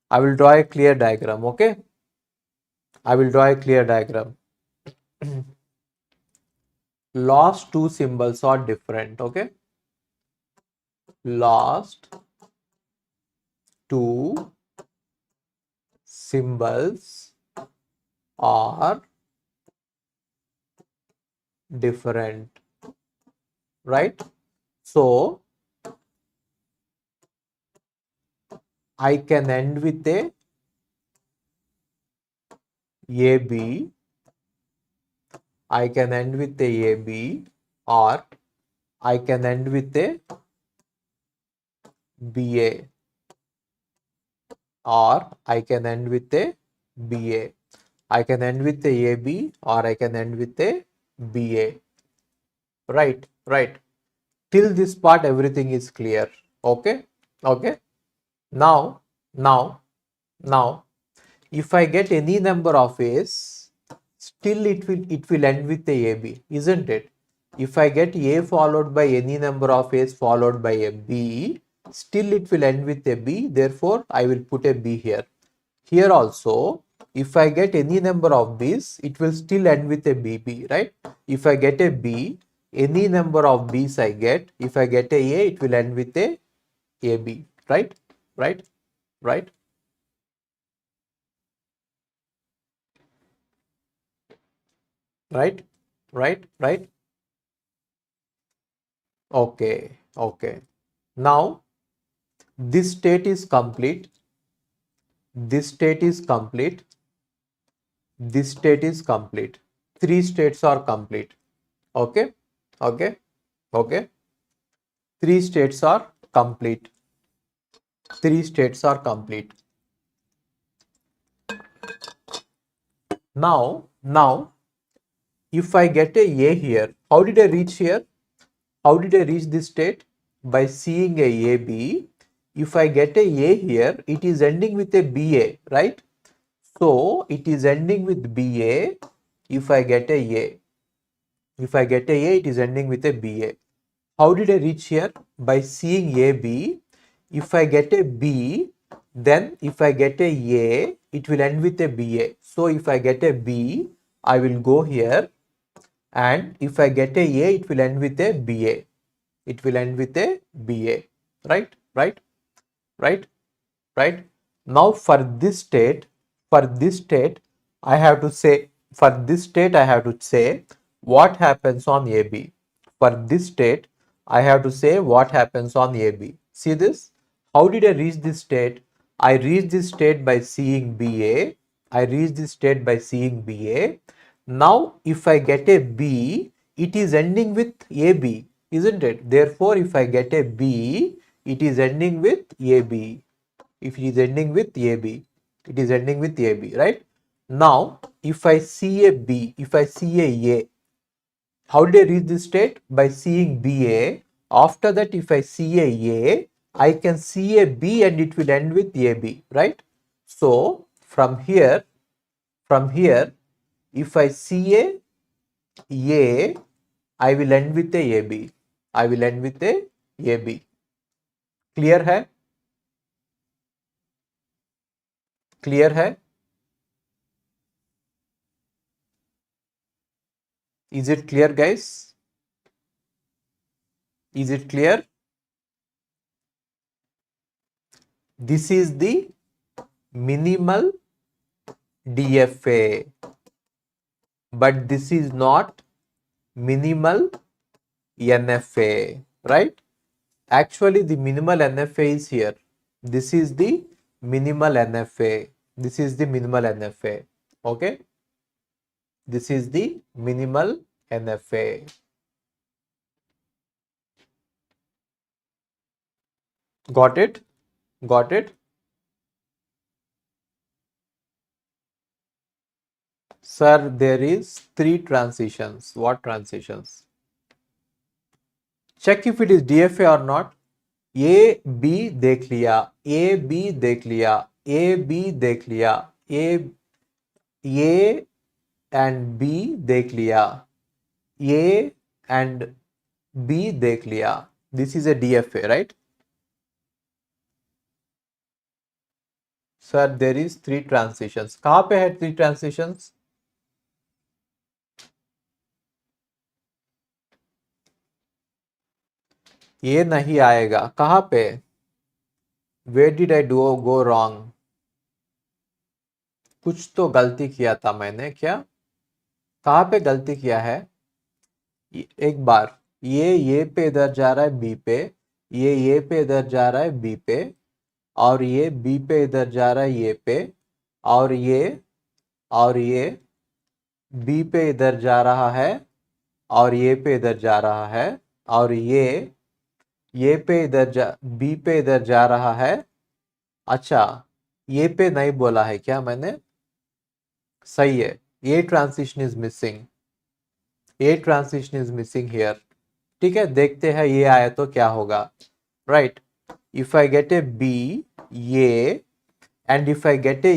I will draw a clear diagram. Okay. I will draw a clear diagram. Last 2 symbols are different. Okay. Last 2 symbols are different, right? So I can end with a AB, I can end with a AB, or I can end with a BA, or I can end with a BA. I can end with a AB, or I can end with a BA. Right. Till this part, everything is clear. Okay. Now, if I get any number of A's, still it will end with a AB, isn't it? If I get A followed by any number of A's followed by a B, still it will end with a B. Therefore, I will put a B here. Here also, if I get any number of B's, it will still end with a BB, right? If I get a B, any number of B's I get, if I get a, it will end with a AB, right? Right. Okay. Now, this state is complete. This state is complete. 3 states are complete. Okay. 3 states are complete. Now, if I get a here, how did I reach here? How did I reach this state? By seeing a AB. If I get a here, it is ending with a BA, right? So it is ending with BA. If I get a it is ending with a BA. How did I reach here? By seeing AB. If I get a B, then if I get a it will end with a BA. So if I get a B, I will go here, and if I get a A, it will end with a BA. It will end with a BA. Right? Right? Right? Right? Now for this state, I have to say, what happens on AB. For this state, I have to say what happens on AB. See this? How did I reach this state? I reached this state by seeing BA. Now, if I get a B, it is ending with AB, isn't it? Therefore, if I get a B, it is ending with AB. If it is ending with AB, it is ending with AB, right? Now, if I see a B, if I see a, how did I reach this state? By seeing BA. After that, if I see a, I can see a B and it will end with AB, right? So, from here, if I see a, I will end with a AB. I will end with a AB. Clear है? Clear है? Is it clear, guys? Is it clear? This is the minimal DFA, but this is not minimal NFA, right? Actually, the minimal NFA is here. This is the minimal NFA. This is the minimal NFA. Okay? This is the minimal NFA. Got it? Got it? Sir, there is 3 transitions. What transitions? Check if it is DFA or not. A B देख लिया, A B देख लिया, A B देख लिया, A and B देख लिया, A and B देख लिया. This is a DFA, right? Sir, there is 3 transitions. कहाँ पे है 3 transitions? ये नहीं आएगा. कहाँ पे? Where did I go wrong? कुछ तो गलती किया था मैंने. क्या? कहाँ पे गलती किया है? एक बार ये पे इधर जा रहा है बी पे, ये पे इधर जा रहा है बी पे, और ये बी पे इधर जा रहा है ये पे, और ये बी पे इधर जा रहा है, और ये पे इधर जा रहा है, और ये पे इधर बी पे इधर जा रहा है. अच्छा, ये पे नहीं बोला है क्या मैंने? सही है. ये ट्रांजिशन इज मिसिंग. ये ट्रांजिशन इज मिसिंग हियर. ठीक है, देखते हैं ये आया तो क्या होगा. Right, if I get A B ये, and if I get a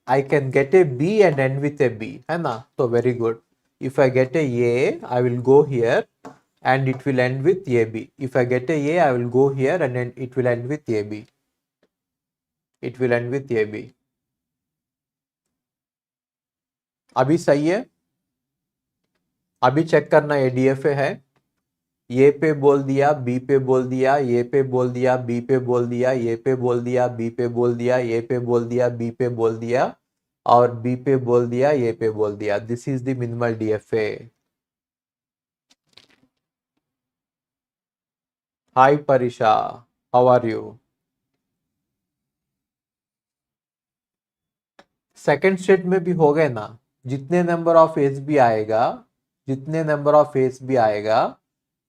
I can get a B and end with a B, है ना? तो very good. If I get a I will go here and it will end with AB. If I get a I will go here and then it will end with AB. It will end with AB. अभी सही है? अभी check करना ये DFA है. ये पे बोल दिया, बी पे बोल दिया, ये पे बोल दिया, बी पे बोल दिया, ये पे बोल दिया, बी पे बोल दिया, ये पे बोल दिया, बी पे बोल दिया, और बी पे बोल दिया, ये पे बोल दिया. This is the minimal DFA. Hi Parisha, how are you? Second state में भी हो गए ना. जितने नंबर ऑफ एज भी आएगा,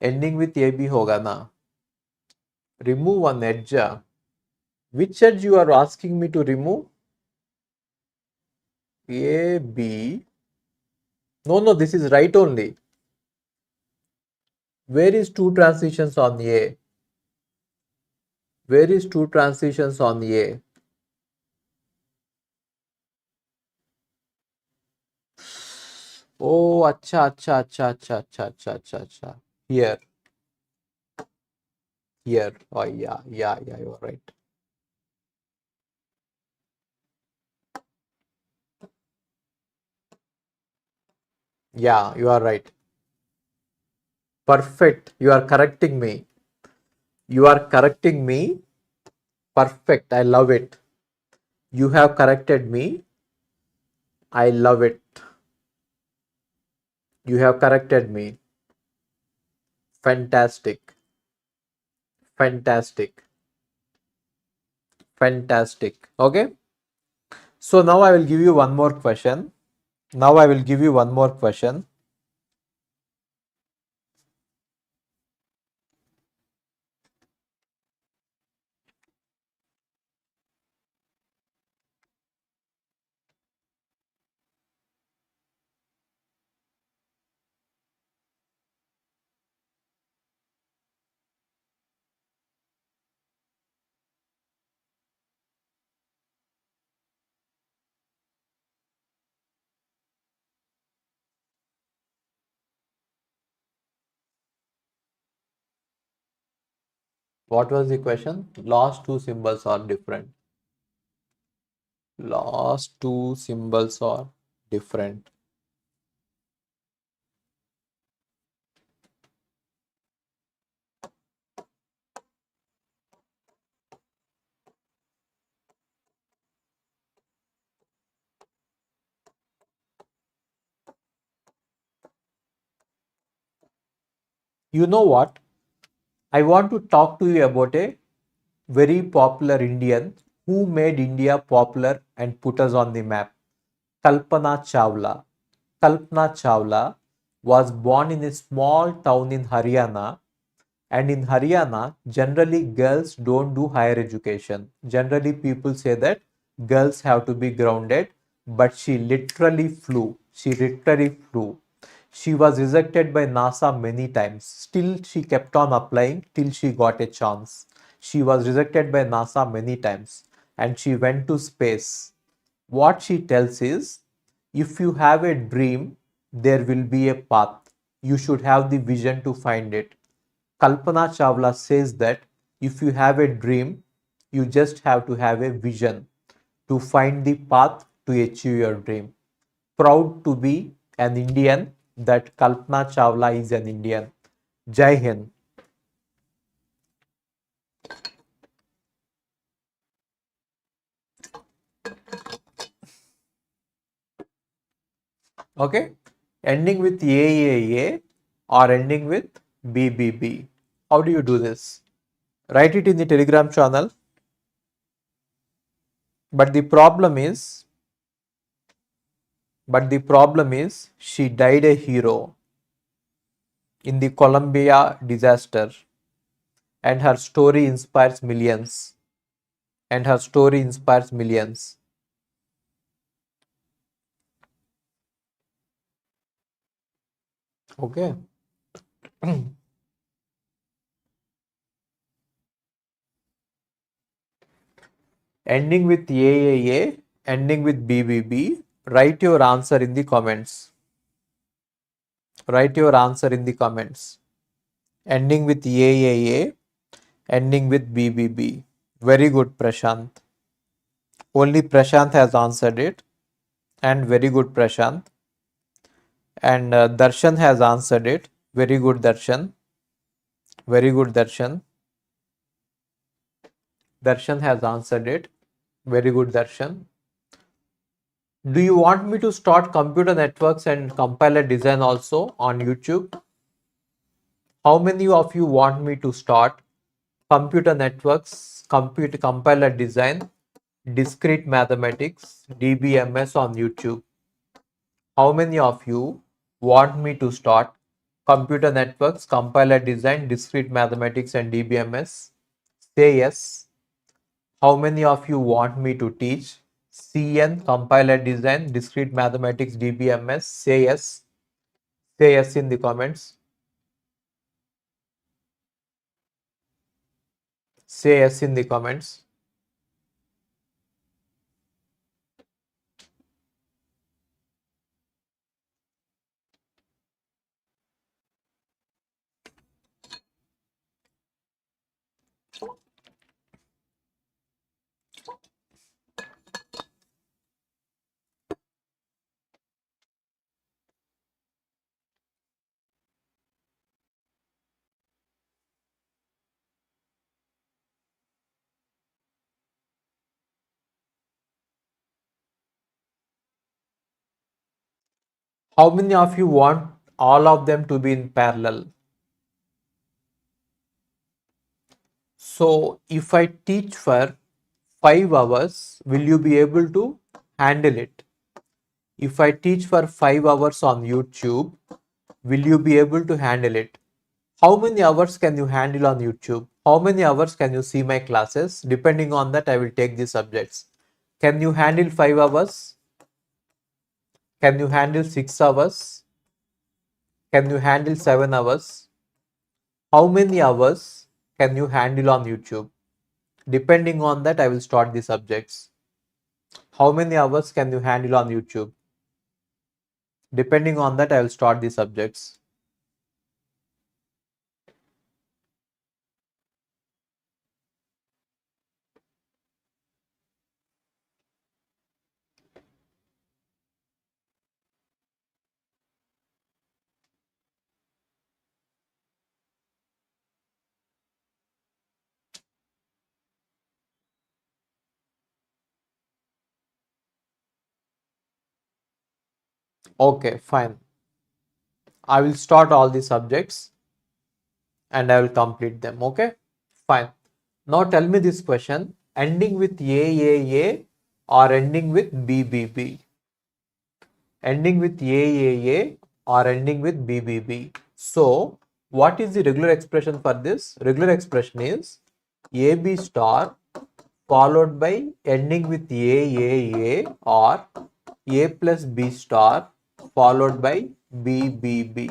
एंडिंग विथ ए भी होगा ना. Remove one edge. Which edge you are asking me to remove? A, B. No, this is right only. Where is 2 transitions on A? Where is 2 transitions on A? Oh, अच्छा. Here. Oh, yeah, you're right. Yeah, you are right. Perfect. You are correcting me. You are correcting me. Perfect. I love it. You have corrected me. I love it. You have corrected me. Fantastic. Fantastic. Fantastic. Okay. So now I will give you one more question. Now I will give you one more question. What was the question? Last two symbols are different. Last two symbols are different. You know what? I want to talk to you about a very popular Indian who made India popular and put us on the map. Kalpana Chawla. Kalpana Chawla was born in a small town in Haryana, and in Haryana, generally girls don't do higher education. Generally, people say that girls have to be grounded, but she literally flew. She literally flew. She was rejected by NASA many times. Still, she kept on applying till she got a chance. She was rejected by NASA many times and she went to space. What she tells is, if you have a dream, there will be a path. You should have the vision to find it. Kalpana Chawla says that if you have a dream, you just have to have a vision to find the path to achieve your dream. Proud to be an Indian that Kalpana Chawla is an Indian. Jai Hind. Okay. Ending with A or ending with BBB. How do you do this? Write it in the Telegram channel. But the problem is, she died a hero in the Columbia disaster, and her story inspires millions. And her story inspires millions. Okay. Ending with A, ending with BBB. Write your answer in the comments. Write your answer in the comments. Ending with A, ending with BBB. Very good, Prashant. Only Prashant has answered it. And very good, Prashant. And Darshan has answered it. Very good, Darshan. Very good, Darshan. Darshan has answered it. Very good, Darshan. Do you want me to start computer networks and compiler design also on YouTube? How many of you want me to start computer networks, computer compiler design, discrete mathematics, DBMS on YouTube? How many of you want me to start computer networks, compiler design, discrete mathematics and DBMS? Say yes. How many of you want me to teach CN, compiler design, discrete mathematics, DBMS? Say yes. Say yes in the comments. Say yes in the comments. How many of you want all of them to be in parallel? So if I teach for 5 hours, will you be able to handle it? If I teach for 5 hours on YouTube, will you be able to handle it? How many hours can you handle on YouTube? How many hours can you see my classes? Depending on that, I will take the subjects. Can you handle 5 hours? Can you handle 6 hours? Can you handle 7 hours? How many hours can you handle on YouTube? Depending on that, I will start the subjects. How many hours can you handle on YouTube? Depending on that, I will start the subjects. Okay, fine. I will start all the subjects and I will complete them. Okay, fine. Now tell me this question, ending with A or ending with B. Ending with A or ending with B. So what is the regular expression for this? Regular expression is AB star followed by ending with A or A plus B star followed by B.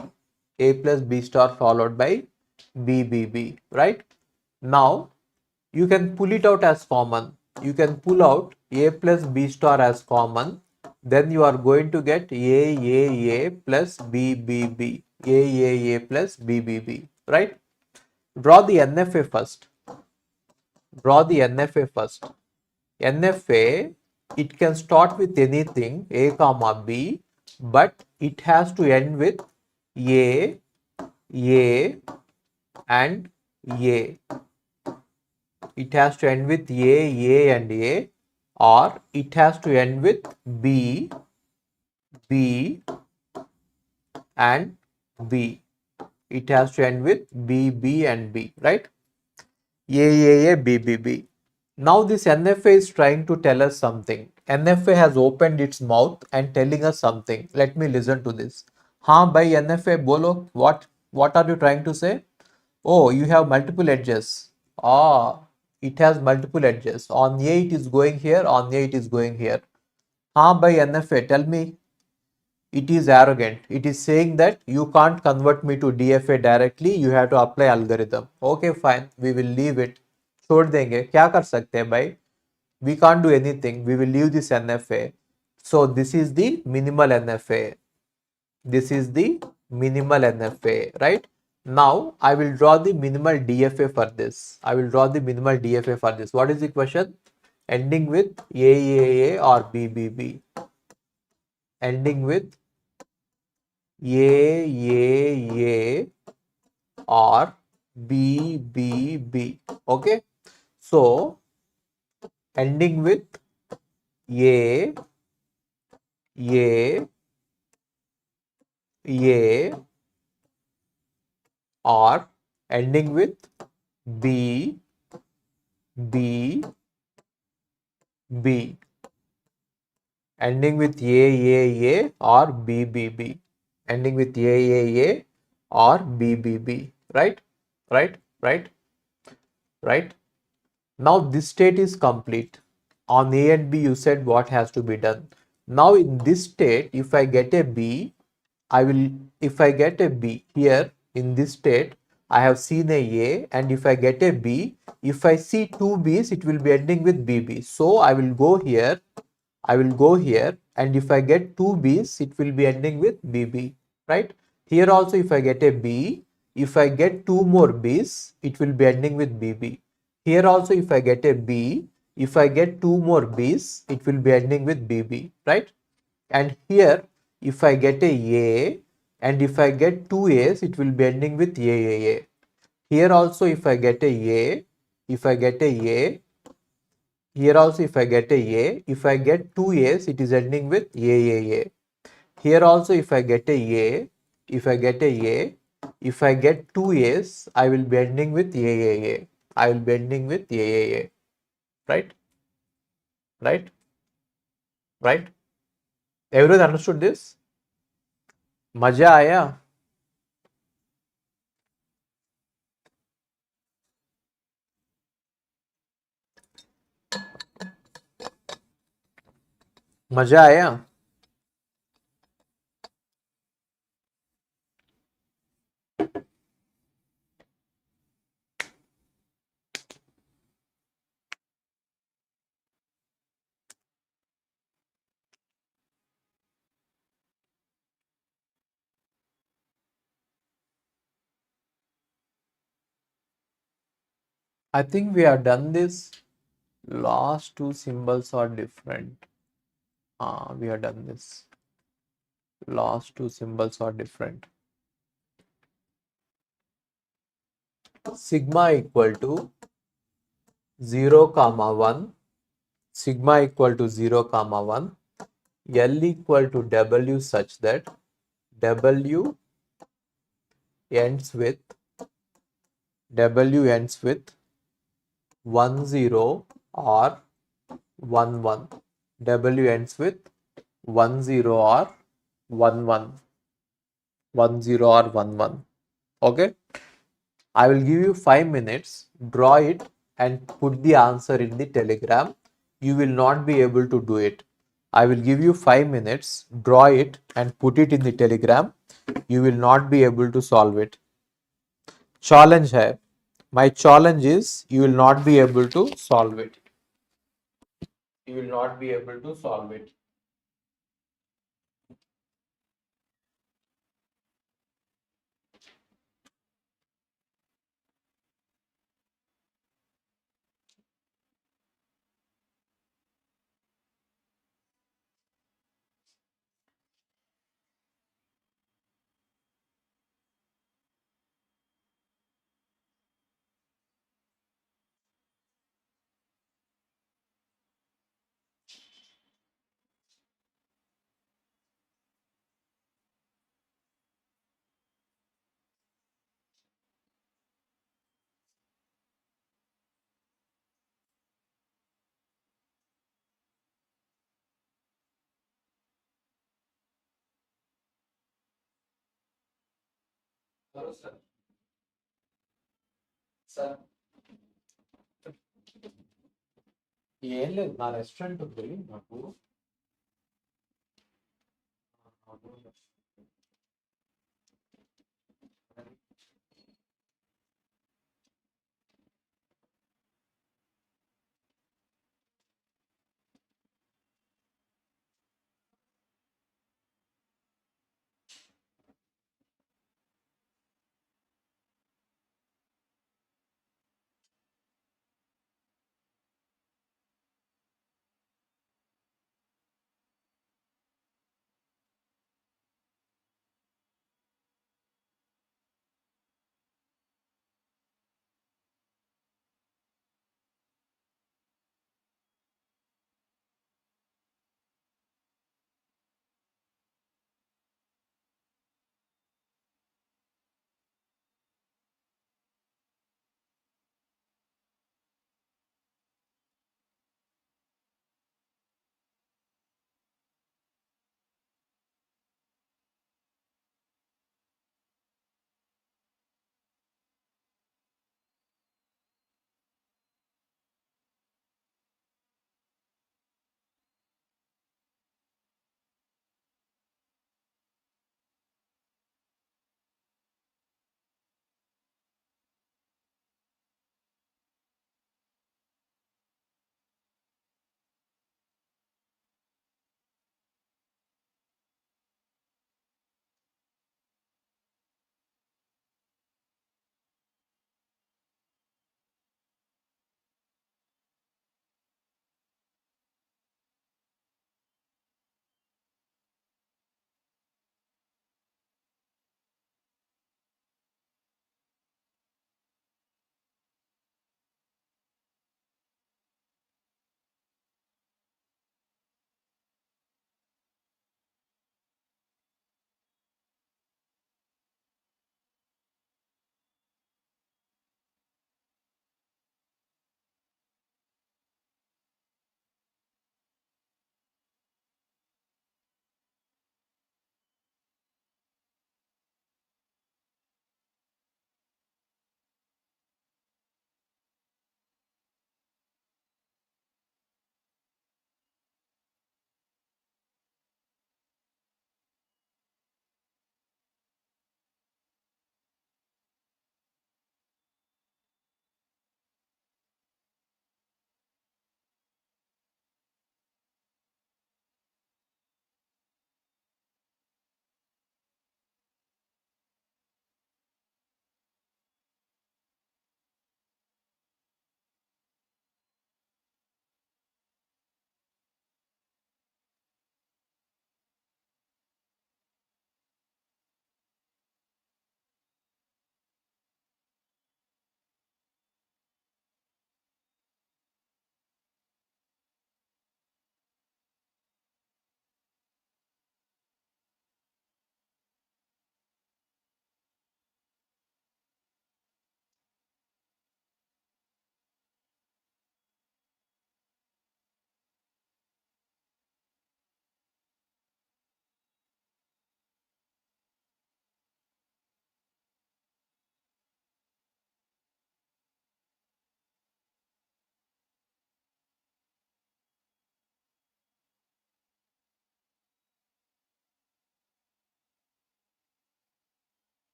A plus B star followed by B, right? Now you can pull it out as common. You can pull out A plus B star as common. Then you are going to get A plus B. A plus B, right? Draw the NFA first. Draw the NFA first. NFA, it can start with anything A comma B, but it has to end with A and A. It has to end with and A, or it has to end with B and B. It has to end with B and B, right? A, B. Now this NFA is trying to tell us something. NFA has opened its mouth and telling us something. Let me listen to this. हाँ भाई NFA बोलो, what are you trying to say? Oh, you have multiple edges. Ah, it has multiple edges. On A it is going here, on A it is going here. हाँ भाई NFA, tell me. It is arrogant. It is saying that you can't convert me to DFA directly. You have to apply algorithm. Okay, fine. We will leave it. छोड़ देंगे. क्या कर सकते हैं भाई? We can't do anything. We will leave this NFA. So this is the minimal NFA. This is the minimal NFA, right? Now I will draw the minimal DFA for this. I will draw the minimal DFA for this. What is the question? Ending with A or B. Ending with A or B. Okay. So ending with A or ending with B ending with A or B. Ending with A or B. Right? Right? Now this state is complete. On A and B you said what has to be done. Now in this state, if I get a B, if I get a B here in this state, I have seen a and if I get a B, if I see two B's, it will be ending with BB. So I will go here and if I get two B's, it will be ending with BB, right? Here also if I get a B, if I get two more B's, it will be ending with BB. Here also if I get a B, if I get two more B's, it will be ending with BB, right? And here if I get a and if I get two A's, it will be ending with A. Here also if I get a here also if I get if I get two A's, it is ending with A. here also if I get a, if I get if I get two A's, I will be ending with a. I will be ending with a. Right? Right? Right? Everyone understood this? मजा आया? मजा आया? I think we have done this. Last two symbols are different. We have done this. Last two symbols are different. Sigma equal to 0, 1. Sigma equal to 0, 1. L equal to W such that W ends with 1 0 or 1 1. W ends with 1 0 or 1 1. 1 0 or 1 1. Okay. I will give you 5 minutes. Draw it and put the answer in the Telegram. You will not be able to do it. I will give you 5 minutes. Draw it and put it in the Telegram. You will not be able to solve it. Challenge hai. My challenge is you will not be able to solve it. You will not be able to solve it. Hello, sir. Sir. ఏం లేదు నా restaurant ఉంది నాకు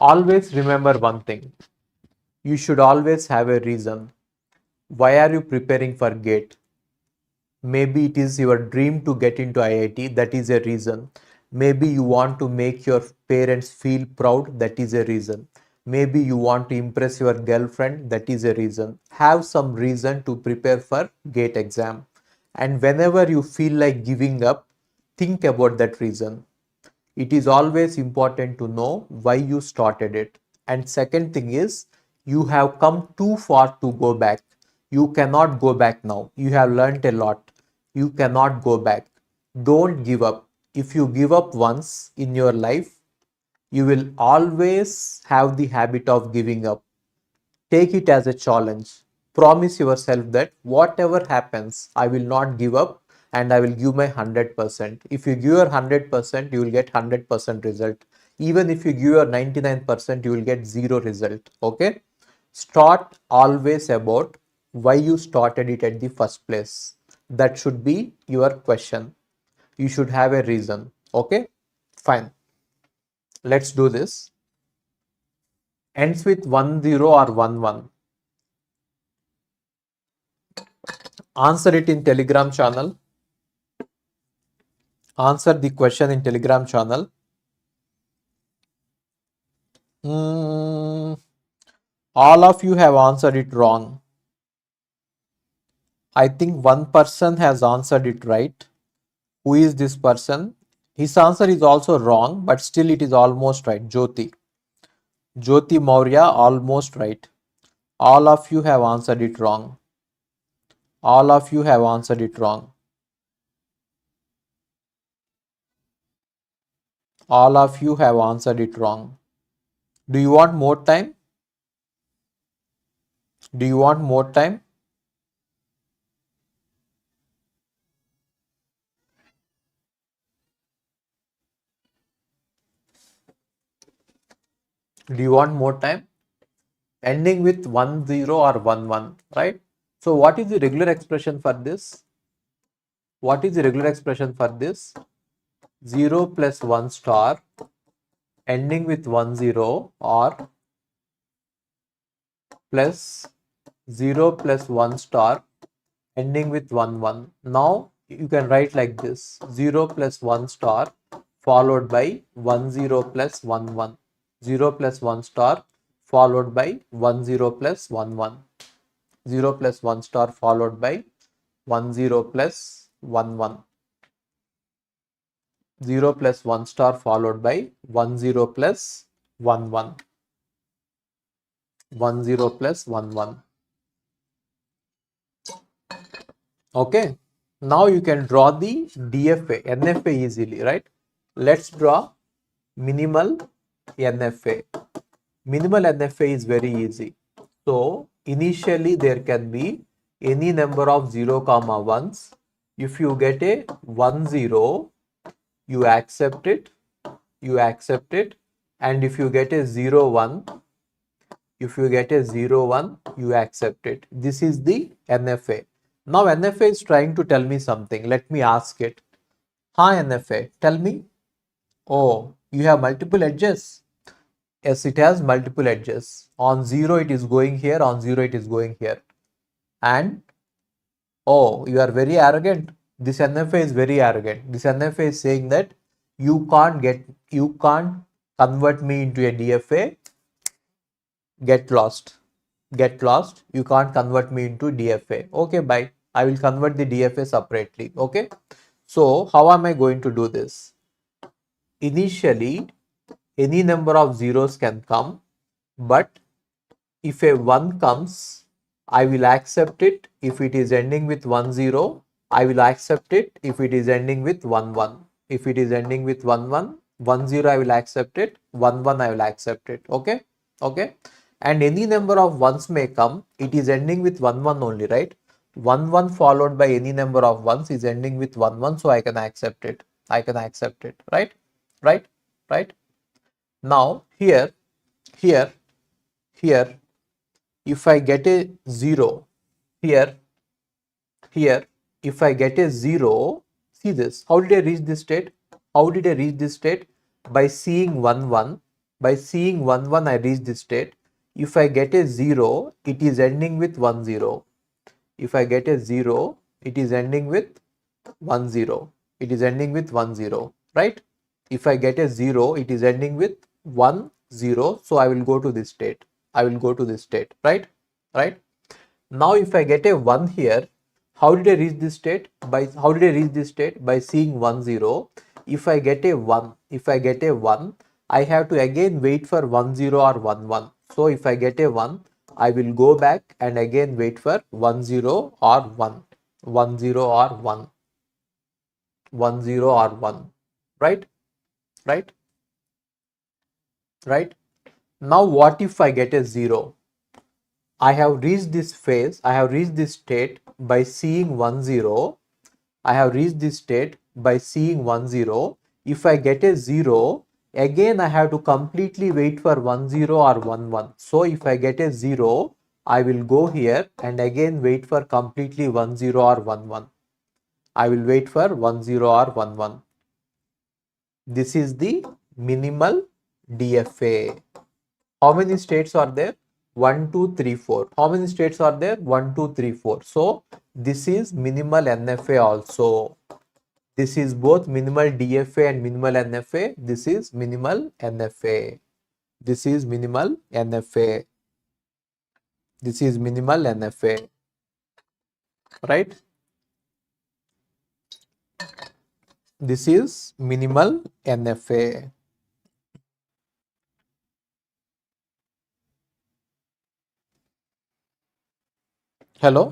Always remember one thing. You should always have a reason. Why are you preparing for GATE? Maybe it is your dream to get into IIT, that is a reason. Maybe you want to make your parents feel proud, that is a reason. Maybe you want to impress your girlfriend, that is a reason. Have some reason to prepare for GATE exam. And whenever you feel like giving up, think about that reason. It is always important to know why you started it. And second thing is, you have come too far to go back. You cannot go back now. You have learnt a lot. You cannot go back. Don't give up. If you give up once in your life, you will always have the habit of giving up. Take it as a challenge. Promise yourself that whatever happens, I will not give up and I will give my 100%. If you give your 100%, you will get 100% result. Even if you give your 99%, you will get zero result. Okay? Start always about why you started it at the first place. That should be your question. You should have a reason. Okay? Fine. Let's do this. Ends with 10 or 11. Answer it in Telegram channel. Answer the question in Telegram channel. All of you have answered it wrong. I think one person has answered it right. Who is this person? His answer is also wrong, but still it is almost right. Jyoti. Jyoti Maurya, almost right. All of you have answered it wrong. All of you have answered it wrong. All of you have answered it wrong. Do you want more time? Do you want more time? Do you want more time? Ending with 10 or 11, right? So what is the regular expression for this? What is the regular expression for this? 0 plus 1 star ending with 10 or plus 0 plus 1 star ending with 11. Now you can write like this: 0 plus 1 star followed by 10 plus 11. 0 plus 1 star followed by 10 plus 11. 0 plus 1 star followed by 10 plus 11. 0 plus 1 star followed by 10 plus 11. 10 plus 11. Okay. Now you can draw the DFA, NFA easily, right? Let's draw minimal NFA. Minimal NFA is very easy. So initially there can be any number of 0, 1s. If you get a 1, 0, you accept it, and if you get a 0, 1, you accept it. This is the NFA. Now NFA is trying to tell me something. Let me ask it. Hi NFA, tell me. Oh, you have multiple edges. Yes, it has multiple edges. On 0 it is going here, on 0 it is going here. And oh, you are very arrogant. This NFA is very arrogant. This NFA is saying that you can't convert me into a DFA. Get lost. Get lost. You can't convert me into DFA. Okay, bye. I will convert the DFA separately. Okay. So how am I going to do this? Initially, any number of zeros can come, but if a 1 comes, I will accept it if it is ending with 10. I will accept it if it is ending with 11. If it is ending with 11, 10 I will accept it, 11 I will accept it. Okay. Okay. And any number of ones may come, it is ending with 11 only, right? 11 followed by any number of ones is ending with 11, so I can accept it. I can accept it, right? Right? Right? Now here, here, here, if I get a 0, here, if I get a 0, see this. How did I reach this state? How did I reach this state? By seeing 1, 1. By seeing 1 1 I reach this state. If I get a 0, it is ending with 1 0. If I get a 0, it is ending with 1 0. It is ending with 1 0, right? If I get a 0, it is ending with 1 0. So I will go to this state. I will go to this state, right? Right? Now if I get a 1 here, how did I reach this state? How did I reach this state? By seeing 1 0. If I get a 1, I have to again wait for 1 0 or 1 1. So if I get a 1, I will go back and again wait for 1 0 or 1. 1 0 or 1. 1 0 or 1. Right? Right? Right? Now what if I get a 0? I have reached this phase, I have reached this state by seeing 1 0. I have reached this state by seeing 1 0. If I get a 0, again I have to completely wait for 1 0 or 1 1. So if I get a 0, I will go here and again wait for completely 1 0 or 1 1. I will wait for 1 0 or 1 1. This is the minimal DFA. How many states are there? 1, 2, 3, 4. How many states are there? 1, 2, 3, 4. So this is minimal NFA also. This is both minimal DFA and minimal NFA. This is minimal NFA. This is minimal NFA. This is minimal NFA. Right? This is minimal NFA. Hello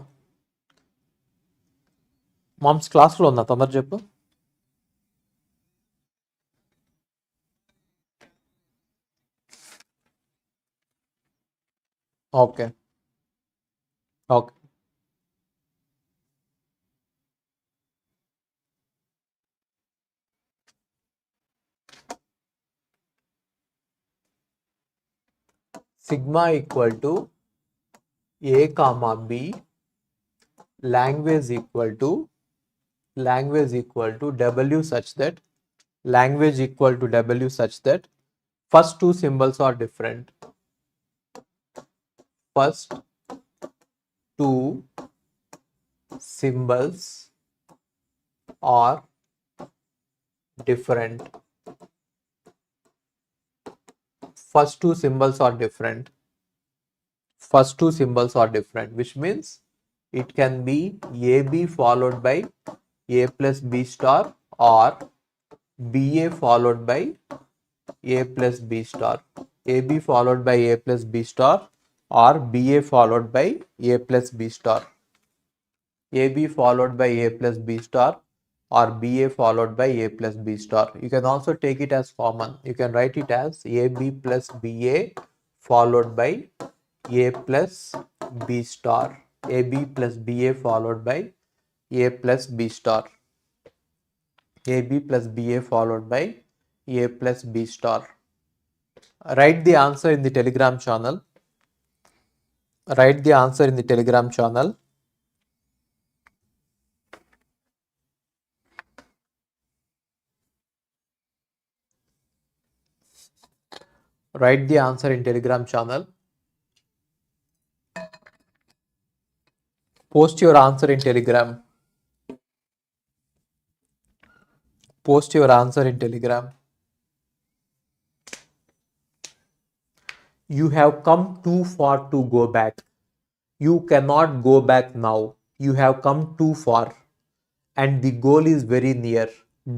ma'am's క్లాస్లో ఉన్నా తొందర చెప్పు. Okay okay sigma equal to a comma b, language equal to w such that first two symbols are different. First two symbols are different. First two symbols are different. First two symbols are different, which means it can be AB followed by A plus B star or BA followed by A plus B star. AB followed by A plus B star or BA followed by A plus B star. AB followed by A plus B star or BA followed by A plus B star. You can also take it as common. You can write it as AB plus BA followed by A plus B star. AB plus BA followed by A plus B star. AB plus BA followed by A plus B star. Write the answer in the Telegram channel. Write the answer in the Telegram channel. Write the answer in Telegram channel. Post your answer in Telegram. Post your answer in Telegram. You have come too far to go back. You cannot go back now. You have come too far. And the goal is very near.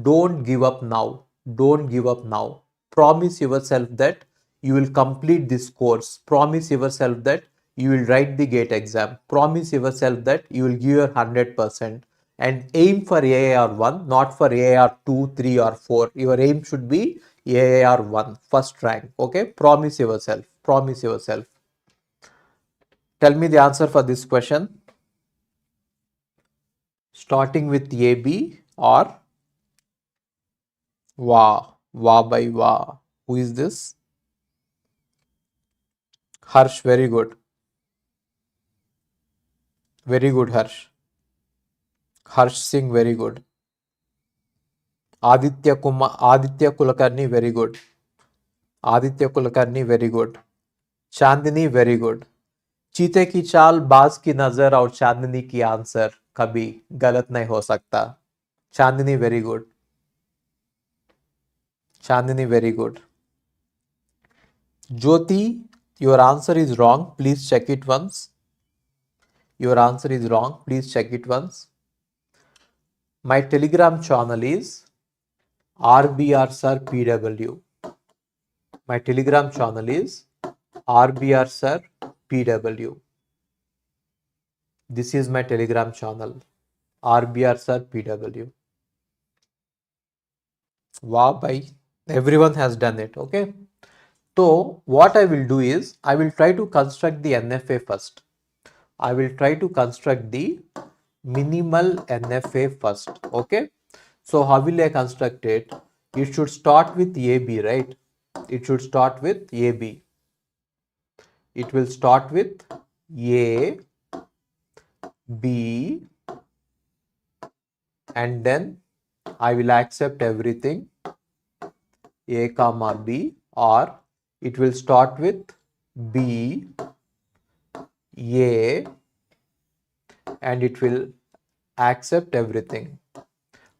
Don't give up now. Don't give up now. Promise yourself that you will complete this course. Promise yourself that you will write the GATE exam. Promise yourself that you will give your 100%. And aim for AAR1, not for AAR2, 3 or 4. Your aim should be AAR1, first rank. Okay? Promise yourself. Promise yourself. Tell me the answer for this question. Starting with AB or Wa. Wa by Wa. Who is this? Harsh, very good. Very good, Harsh. Harsh Singh, very good. Aditya Kulkarni, very good. Aditya Kulkarni very good, Chandni very good. चीते की चाल, बाज की नजर और चांदनी की answer कभी गलत नहीं हो सकता। Chandni very good, Chandni very good. Jyoti, your answer is wrong, please check it once. Your answer is wrong, please check it once. My telegram channel is RBR Sir PW. My telegram channel is RBR Sir PW. This is my telegram channel, RBR Sir PW. Wow, bhai, everyone has done it. Okay, so what I will do is I will try to construct the NFA first. I will try to construct the minimal NFA first. Okay, so how will I construct it? It should start with AB, right? It should start with AB. It will start with A, B, and then I will accept everything A comma B, or it will start with B, A, and it will accept everything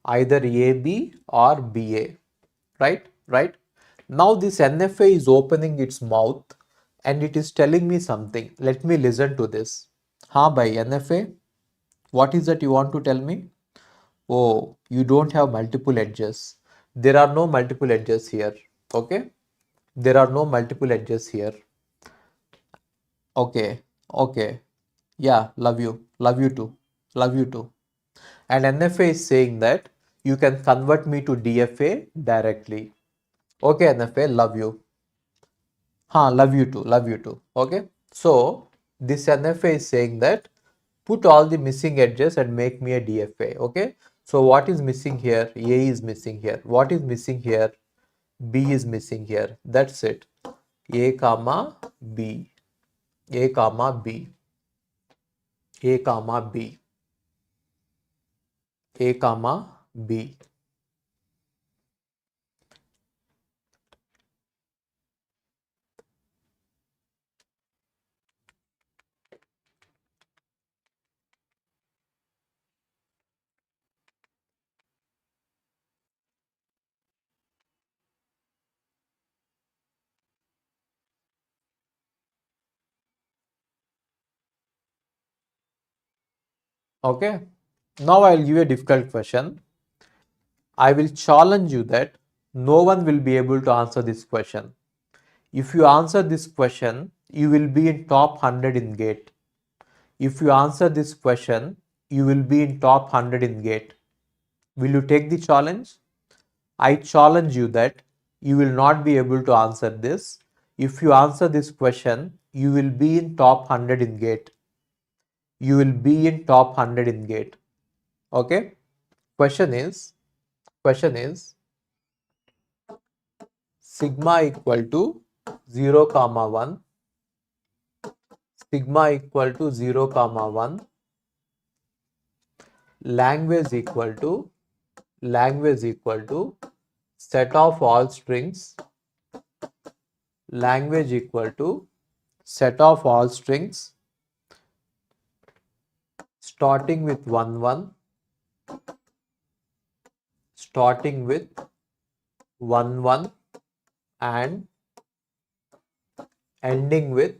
either AB or BA, right? Now this NFA is opening its mouth and it is telling me something. Let me listen to this. Haan bhai, NFA, what is that you want to tell me? Oh, you don't have multiple edges. There are no multiple edges here. Okay, there are no multiple edges here. Okay, yeah, love you too, love you too. And NFA is saying that you can convert me to DFA directly. Okay, NFA, love you. Love you too, love you too. Okay, so this NFA is saying that put all the missing edges and make me a DFA. Okay, so what is missing here? A is missing here. What is missing here? B is missing here. That's it. A comma B, A comma B, A comma B, A comma B. Okay, now I'll give you a difficult question. I will challenge you that no one will be able to answer this question. If you answer this question, you will be in top 100 in GATE. If you answer this question, you will be in top 100 in GATE. Will you take the challenge? I challenge you that you will not be able to answer this. If you answer this question, you will be in top 100 in GATE. You will be in top 100 in GATE. Okay? Question is sigma equal to 0 comma 1, sigma equal to 0 comma 1, language equal to set of all strings, language equal to set of all strings starting with 1 1, starting with 1 1 and ending with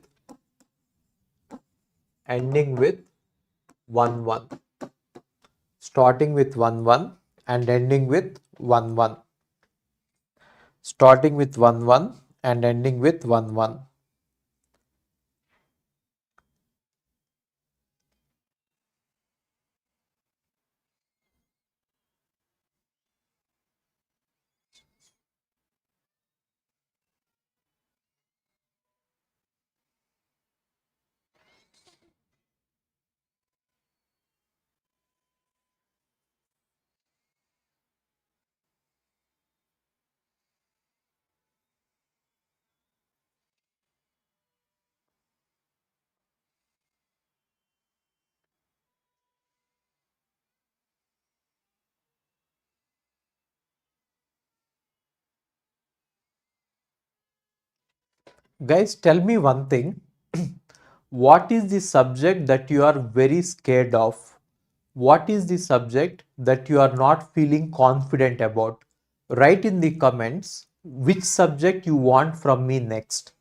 1 1, starting with 1 1 and ending with 1 1, starting with 1 1 and ending with 1 1. Guys, tell me one thing. What is the subject that you are very scared of? What is the subject that you are not feeling confident about? Write in the comments which subject you want from me next.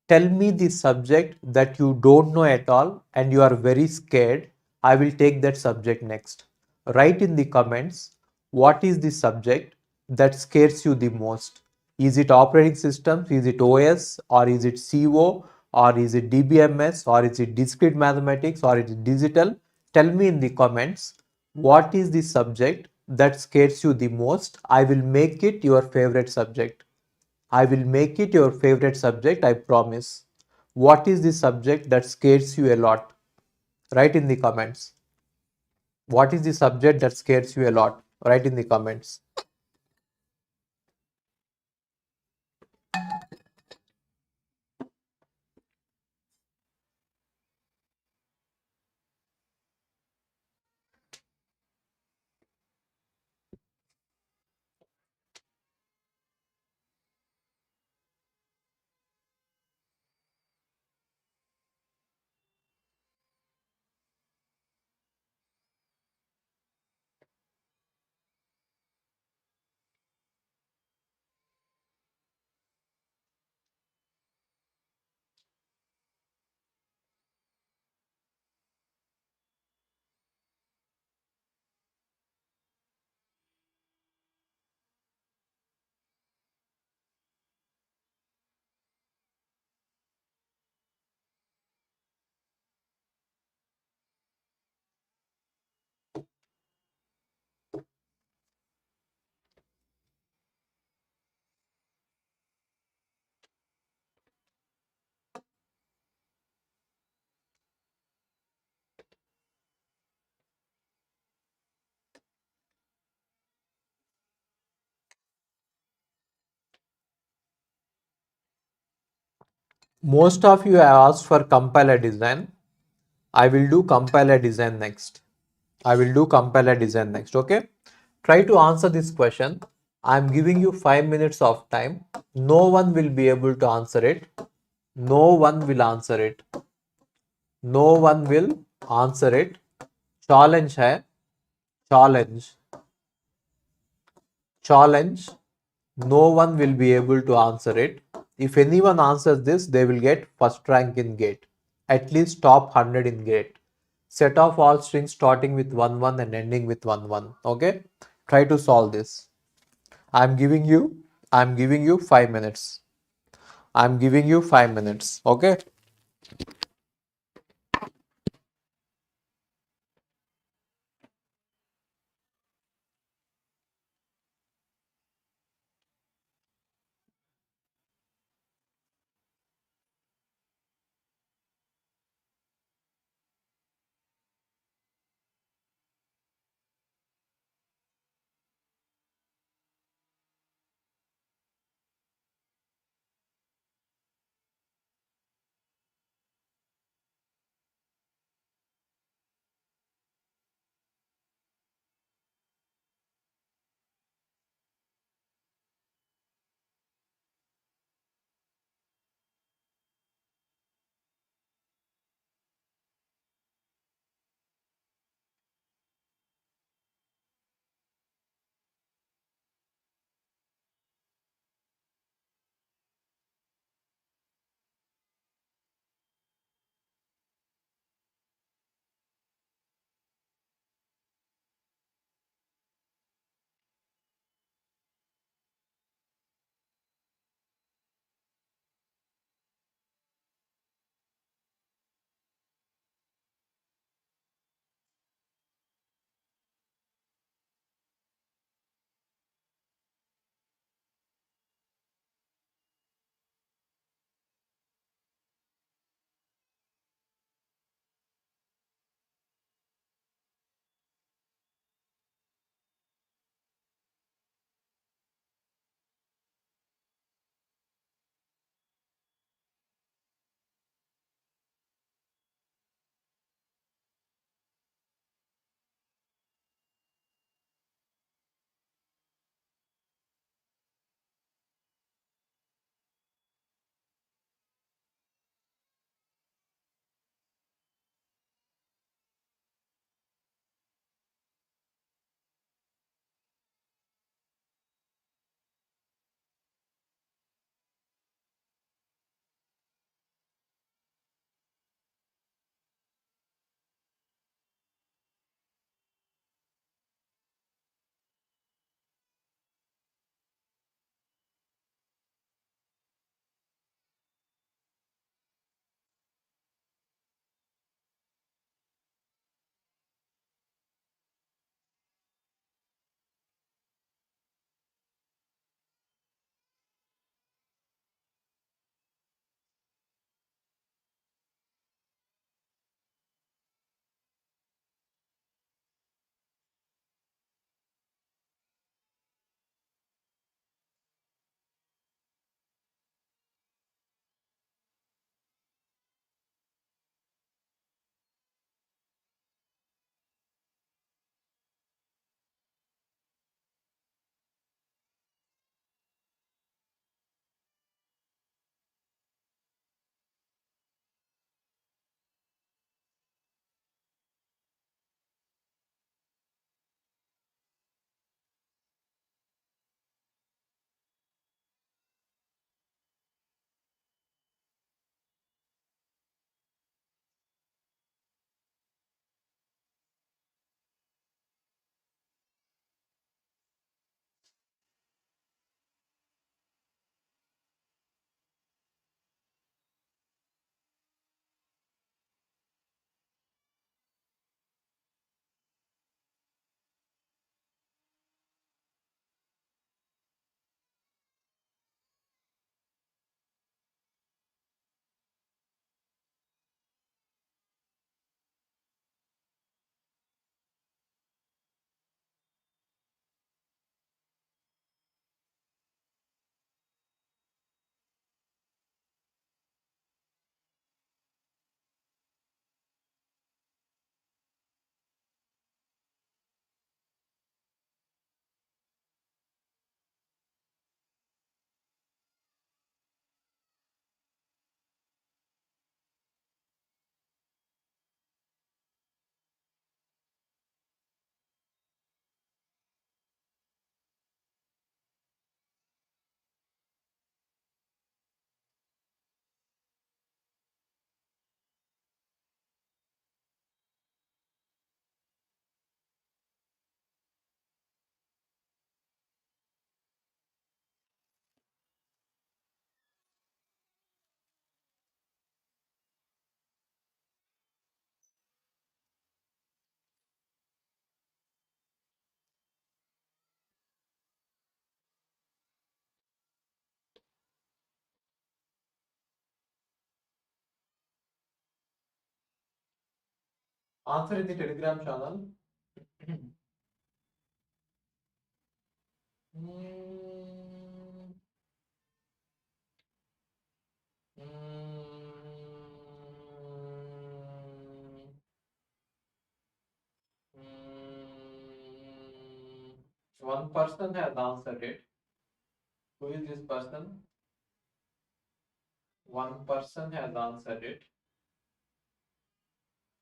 Tell me the subject that you don't know at all and you are very scared. I will take that subject next. Write in the comments what is the subject that scares you the most. Is it operating systems? Is it OS? Or is it CO? Or is it DBMS? Or is it discrete mathematics? Or is it digital? Tell me in the comments what is the subject that scares you the most. I will make it your favorite subject. I will make it your favorite subject, I promise. What is the subject that scares you a lot? Write in the comments. What is the subject that scares you a lot? Write in the comments. Most of you have asked for compiler design. I will do compiler design next. I will do compiler design next. Okay. Try to answer this question. I am giving you 5 minutes of time. No one will be able to answer it. No one will answer it. No one will answer it. Challenge है. Challenge. Challenge. No one will be able to answer it. If anyone answers this, they will get first rank in GATE. At least top 100 in GATE. Set of all strings starting with 1 1 and ending with 1 1. Okay? Try to solve this. I'm giving you 5 minutes. I'm giving you 5 minutes. Okay? Answer in the Telegram channel. One person has answered it. Who is this person? One person has answered it.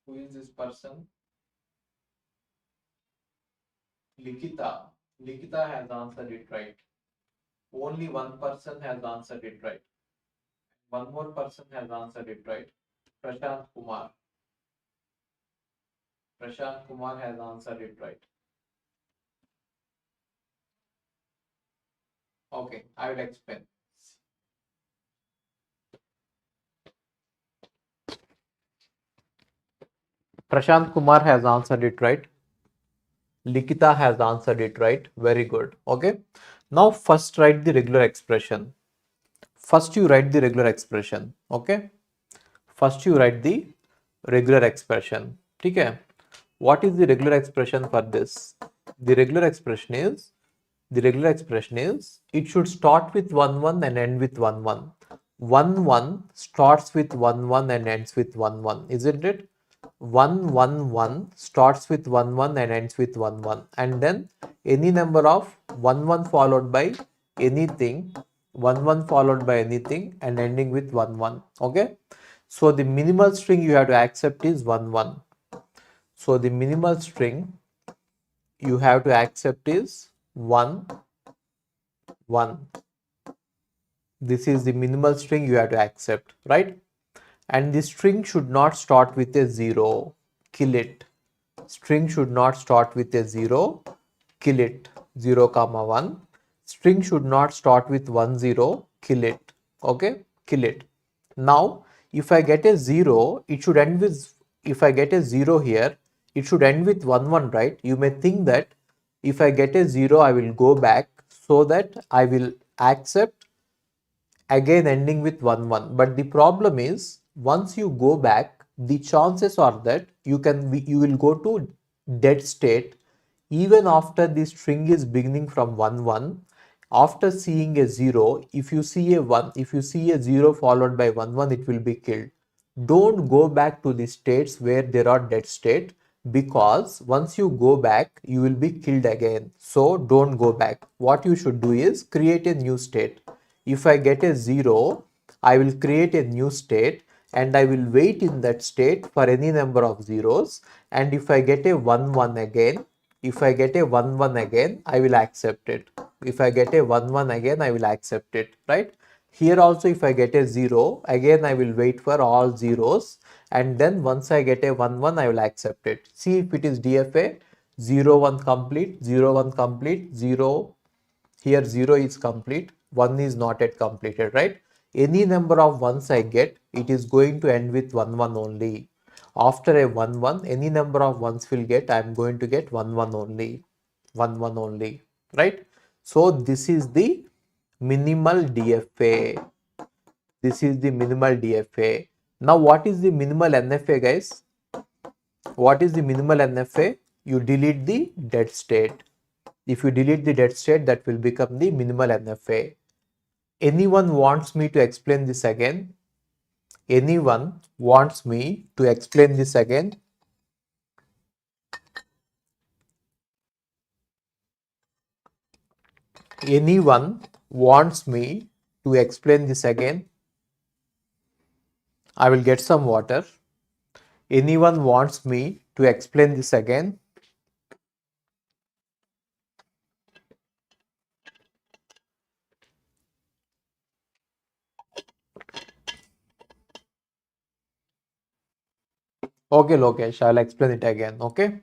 Who is this person? Likita. Likita has answered it right. Only one person has answered it right. One more person has answered it right. Prashant Kumar. Prashant Kumar has answered it right. Okay, I will explain. Prashant Kumar has answered it right. Likita has answered it right. Very good. Okay. Now first write the regular expression. First you write the regular expression. Okay. First you write the regular expression. Okay. What is the regular expression for this? The regular expression is it should start with 1 1 and end with 1 1. 1 1 starts with 1 1 and ends with 1 1, isn't it? 1 1 1 starts with 1 1 and ends with 1 1, and then any number of 1 1 followed by anything, 1 1 followed by anything and ending with 1 1. Okay, so the minimal string you have to accept is 1 1. So the minimal string you have to accept is 1 1. This is the minimal string you have to accept, right? And the string should not start with a 0. Kill it. String should not start with a 0. Kill it. 0 comma 1. String should not start with 1 0. Kill it. Okay, kill it. Now if I get a 0, it should end with, if I get a 0 here, it should end with 1 1, right? You may think that if I get a 0, I will go back so that I will accept again ending with 1 1. But the problem is, once you go back, the chances are that you will go to dead state even after the string is beginning from 1 1. After seeing a 0, if you see a 1, if you see a 0 followed by 1 1, it will be killed. Don't go back to the states where there are dead state, because once you go back you will be killed again. So don't go back. What you should do is create a new state. If I get a 0, I will create a new state and I will wait in that state for any number of zeros, and if I get a 1 1 again, if I get a 1 1 again, I will accept it. If I get a 1 1 again, I will accept it, right? Here also if I get a 0, again I will wait for all zeros, and then once I get a 1 1, I will accept it. See if it is DFA. 0 1 complete, 0 1 complete, 0, here 0 is complete, 1 is not yet completed, right? Any number of ones I get, it is going to end with 1 1 only. After a 1 1, any number of ones will get, I am going to get 1 1 only, 1 1 only, right? So this is the minimal DFA. This is the minimal DFA. Now what is the minimal NFA, guys? What is the minimal NFA? You delete the dead state. If you delete the dead state, that will become the minimal NFA. Anyone wants me to explain this again? Anyone wants me to explain this again? Anyone wants me to explain this again? I will get some water. Anyone wants me to explain this again? Okay, Lokesh, I will explain it again. Okay,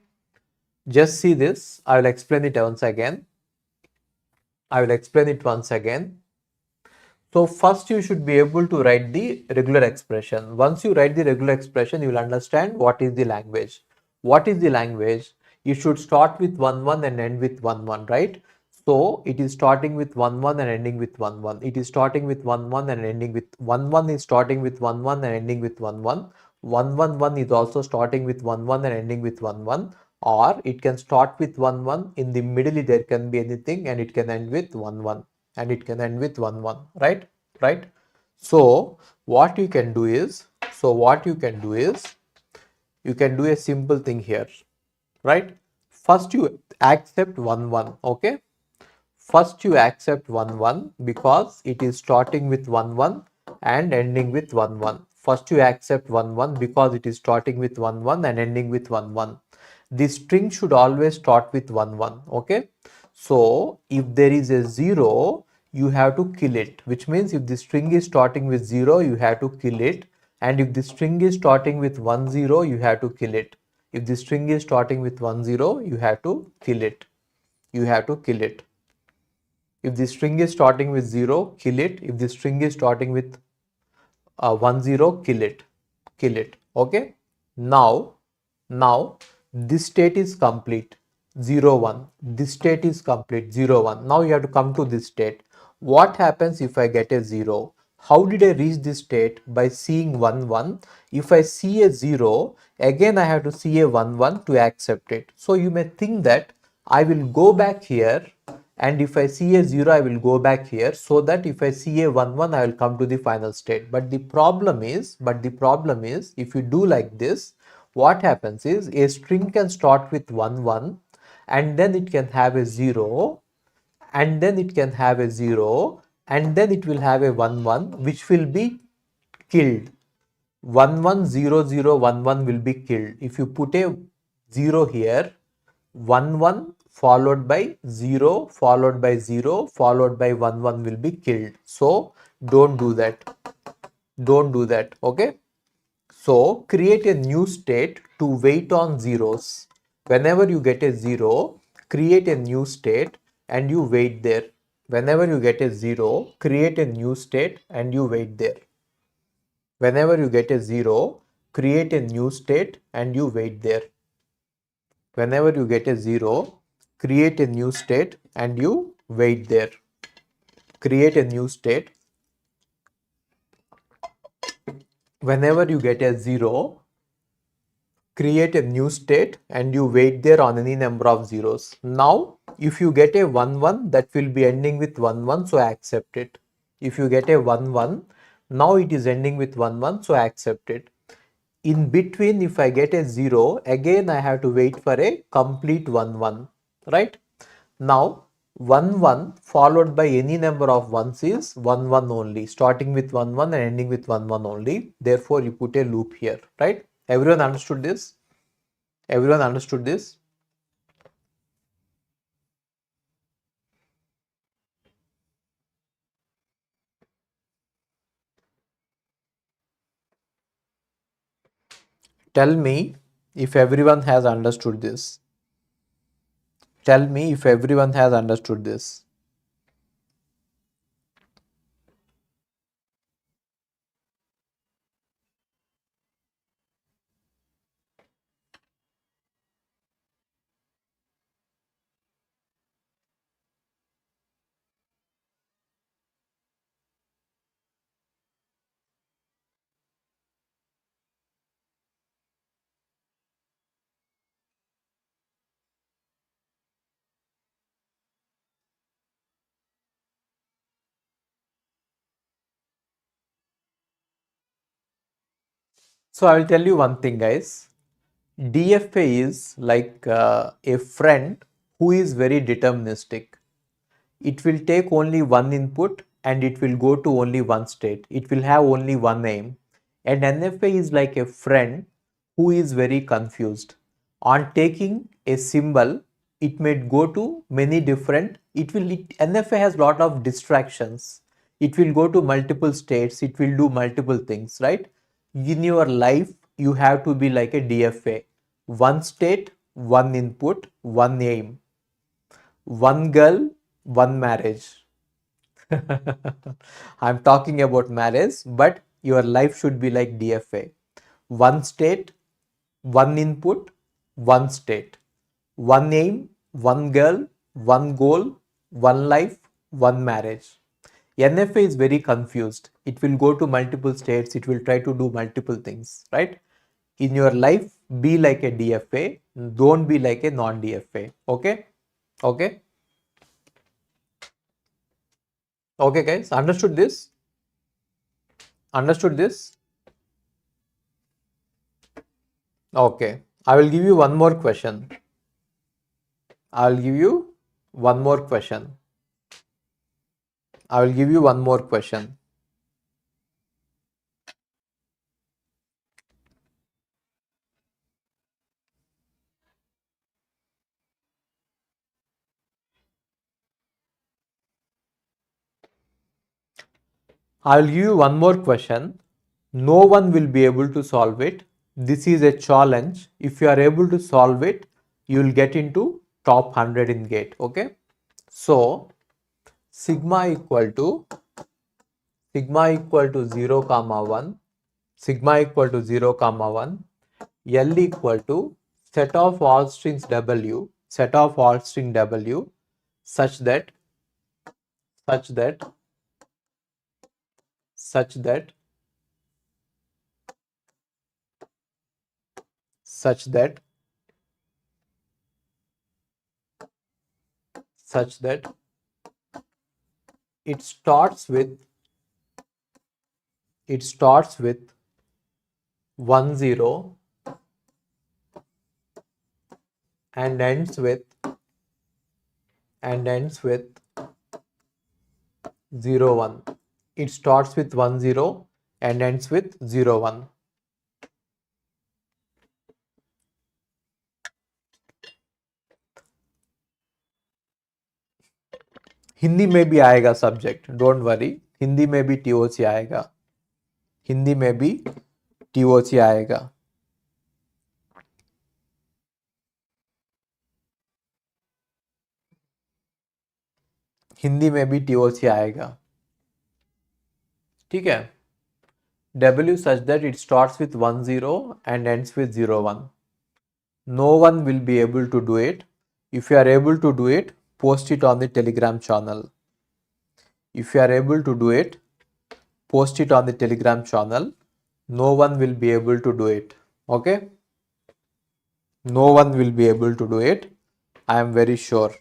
just see this. I will explain it once again. I will explain it once again. So first you should be able to write the regular expression. Once you write the regular expression, you will understand what is the language. What is the language? You should start with 1 1 and end with 1 1, right? So it is starting with 1 1 and ending with 1 1. It is starting with 1 1 and ending with 1 1 is starting with 1 1 and ending with 1 1. 111 is also starting with 11 and ending with 11, or it can start with 11, in the middle there can be anything, and it can end with 11, and it can end with 11, right? Right? So what you can do is, you can do a simple thing here, right? First you accept 11, okay? First you accept 11 because it is starting with 11 and ending with 11. First you accept 11 because it is starting with 11 and ending with 11. The string should always start with 11, okay? So if there is a 0, you have to kill it, which means if the string is starting with 0, you have to kill it, and if the string is starting with 10, you have to kill it. If the string is starting with 10, you have to kill it. You have to kill it. If the string is starting with 0, kill it. If the string is starting with 10, kill it. Kill it. Okay. Now this state is complete. 0, 1. This state is complete. 0, 1. Now you have to come to this state. What happens if I get a 0? How did I reach this state? By seeing 1, 1. If I see a 0, again I have to see a 1, 1 to accept it. So you may think that I will go back here, and if I see a 0, I will go back here, so that if I see a 1, 1, I will come to the final state. But the problem is, if you do like this, what happens is a string can start with 1, 1, and then it can have a 0, and then it can have a 0, and then it will have a 1, 1, which will be killed. 1, 1, 0, 0, 1, 1 will be killed. If you put a 0 here, 1, 1 followed by 0 followed by 0 followed by 1, 1 will be killed. So don't do that. Don't do that. Okay. So create a new state to wait on zeros. Whenever you get a 0, create a new state and you wait there. Whenever you get a 0, create a new state and you wait there. Whenever you get a 0, create a new state and you wait there. Whenever you get a 0, create a new state and you wait there. Create a new state. Whenever you get a 0, create a new state and you wait there on any number of zeros. Now, if you get a 1, 1, that will be ending with 1, 1, so accept it. If you get a 1, 1, now it is ending with 1, 1, so accept it. In between, if I get a 0, again I have to wait for a complete 1, 1, right? Now 1, 1 followed by any number of ones is 1, 1 only, starting with 1, 1 and ending with 1, 1 only. Therefore you put a loop here, right? Everyone understood this? Everyone understood this? Tell me if everyone has understood this. Tell me if everyone has understood this. So I will tell you one thing, guys. DFA is like a friend who is very deterministic. It will take only one input and it will go to only one state. It will have only one aim. And NFA is like a friend who is very confused. On taking a symbol, it may go to many different, NFA has lot of distractions. It will go to multiple states, it will do multiple things, right? In your life, you have to be like a DFA. One state, one input, one aim. One girl, one marriage. I'm talking about marriage, but your life should be like DFA. One state, one input, one state. One aim, one girl, one goal, one life, one marriage. NFA is very confused. It will go to multiple states, it will try to do multiple things, right? in your life, be like a DFA, don't be like a non-DFA. Okay? Okay? Okay, guys, understood this? Understood this? Okay. I will give you one more question. I will give you one more question. I will give you one more question. I will give you one more question. No one will be able to solve it. This is a challenge. If you are able to solve it, you will get into top 100 in GATE. Okay. So, sigma equal to 0 comma 1, sigma equal to 0 comma 1, L equal to set of all strings W, set of all string W such that such that such that such that such that it starts with it starts with 1 0 and ends with 0 1. It starts with 1 0 and ends with 0 1. Hindi में भी आएगा subject, don't worry, Hindi में भी TOC आएगा, हिंदी में भी TOC आएगा. हिंदी में भी टीओसी आएगा. ठीक है. W such that it starts with 1 0 and ends with 0 1. No one will be able to do it. If you are able to do it, post it on the Telegram channel. If you are able to do it, post it on the Telegram channel. No one will be able to do it. Okay? No one will be able to do it. I am very sure.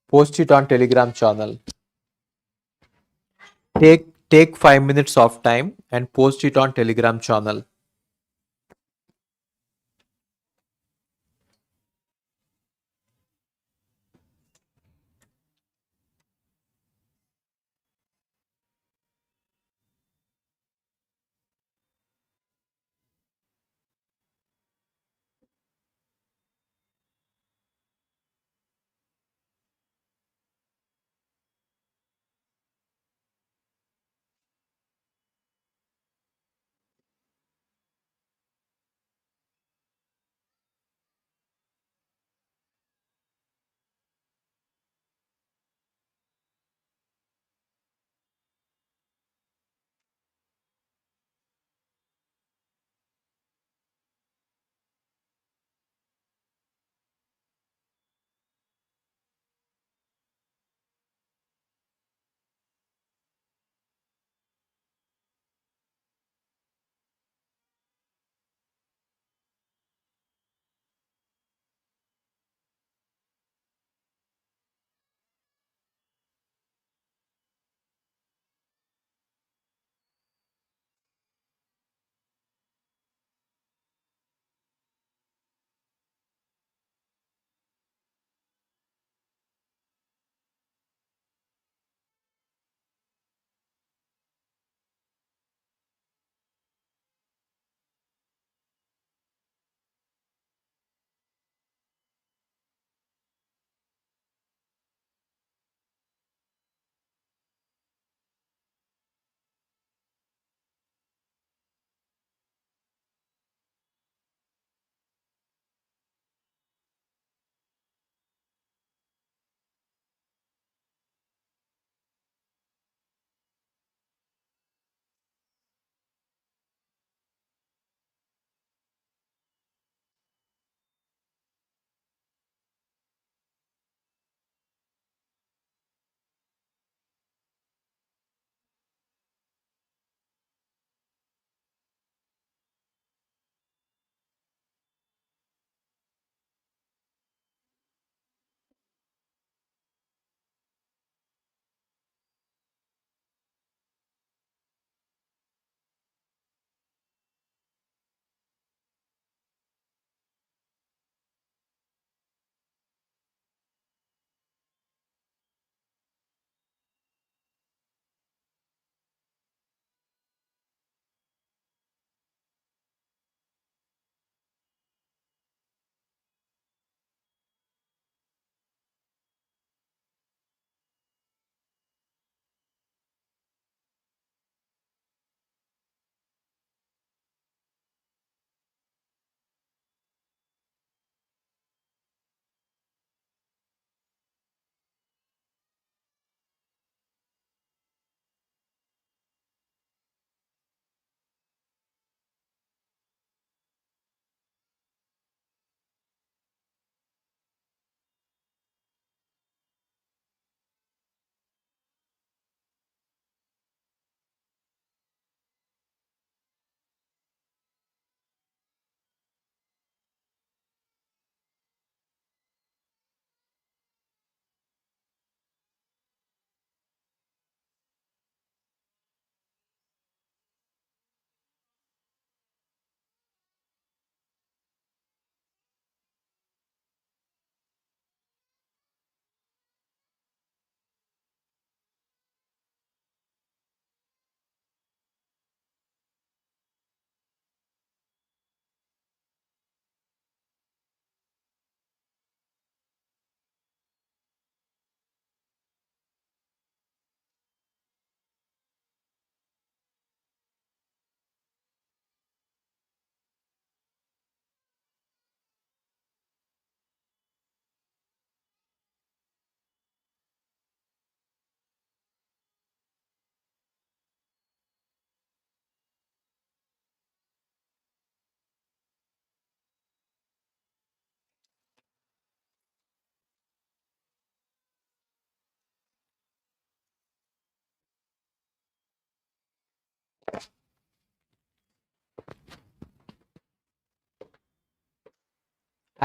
Post it on Telegram channel. Take 5 minutes of time and post it on Telegram channel.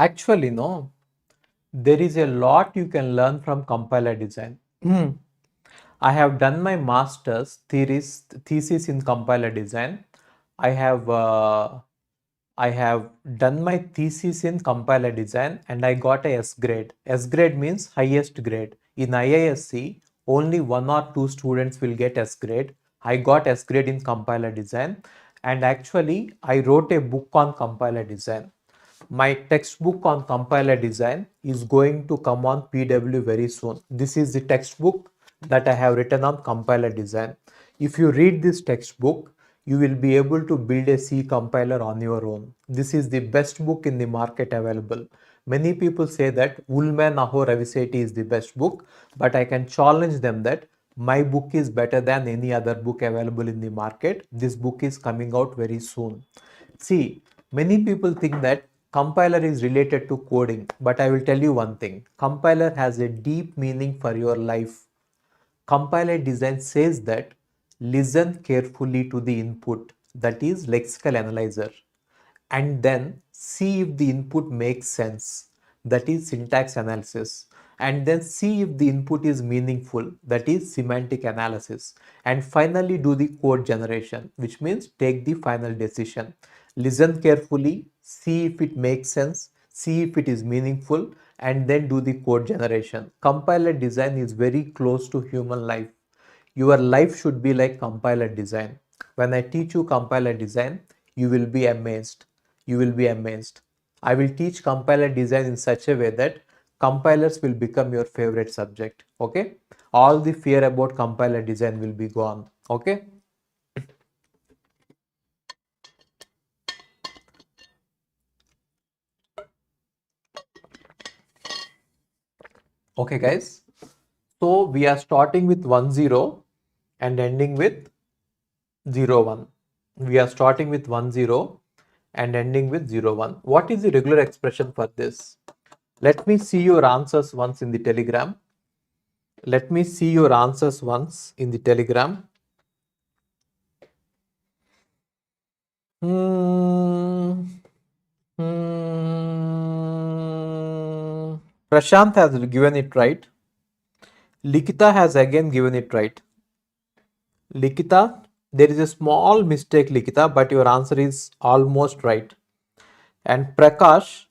Actually, no. There is a lot you can learn from compiler design. I have done my master's thesis in compiler design. I have I have done my thesis in compiler design and I got a S grade. S grade means highest grade. In IISc, only one or two students will get S grade. I got S grade in compiler design, and actually I wrote a book on compiler design. My textbook on compiler design is going to come on PW very soon. This is the textbook that I have written on compiler design. If you read this textbook, you will be able to build a C compiler on your own. This is the best book in the market available. Many people say that Ullman Aho Raviseti is the best book, but I can challenge them that my book is better than any other book available in the market. This book is coming out very soon. See, many people think that compiler is related to coding, but I will tell you one thing. Compiler has a deep meaning for your life. Compiler design says that listen carefully to the input, that is lexical analyzer, and then see if the input makes sense, that is syntax analysis, and then see if the input is meaningful, that is semantic analysis, and finally do the code generation, which means take the final decision. Listen carefully, see if it makes sense, see if it is meaningful, and then do the code generation. Compiler design is very close to human life. Your life should be like compiler design. When I teach you compiler design, you will be amazed. You will be amazed. I will teach compiler design in such a way that compilers will become your favorite subject. Okay? All the fear about compiler design will be gone. Okay? Okay, guys. So we are starting with 1 0 and ending with 0 1. We are starting with 1 0 and ending with 0 1. What is the regular expression for this? Let me see your answers once in the Telegram. Let me see your answers once in the Telegram. Hmm. Prashant has given it right. Likita has again given it right. Likita, there is a small mistake, Likita, but your answer is almost right. And Prakash,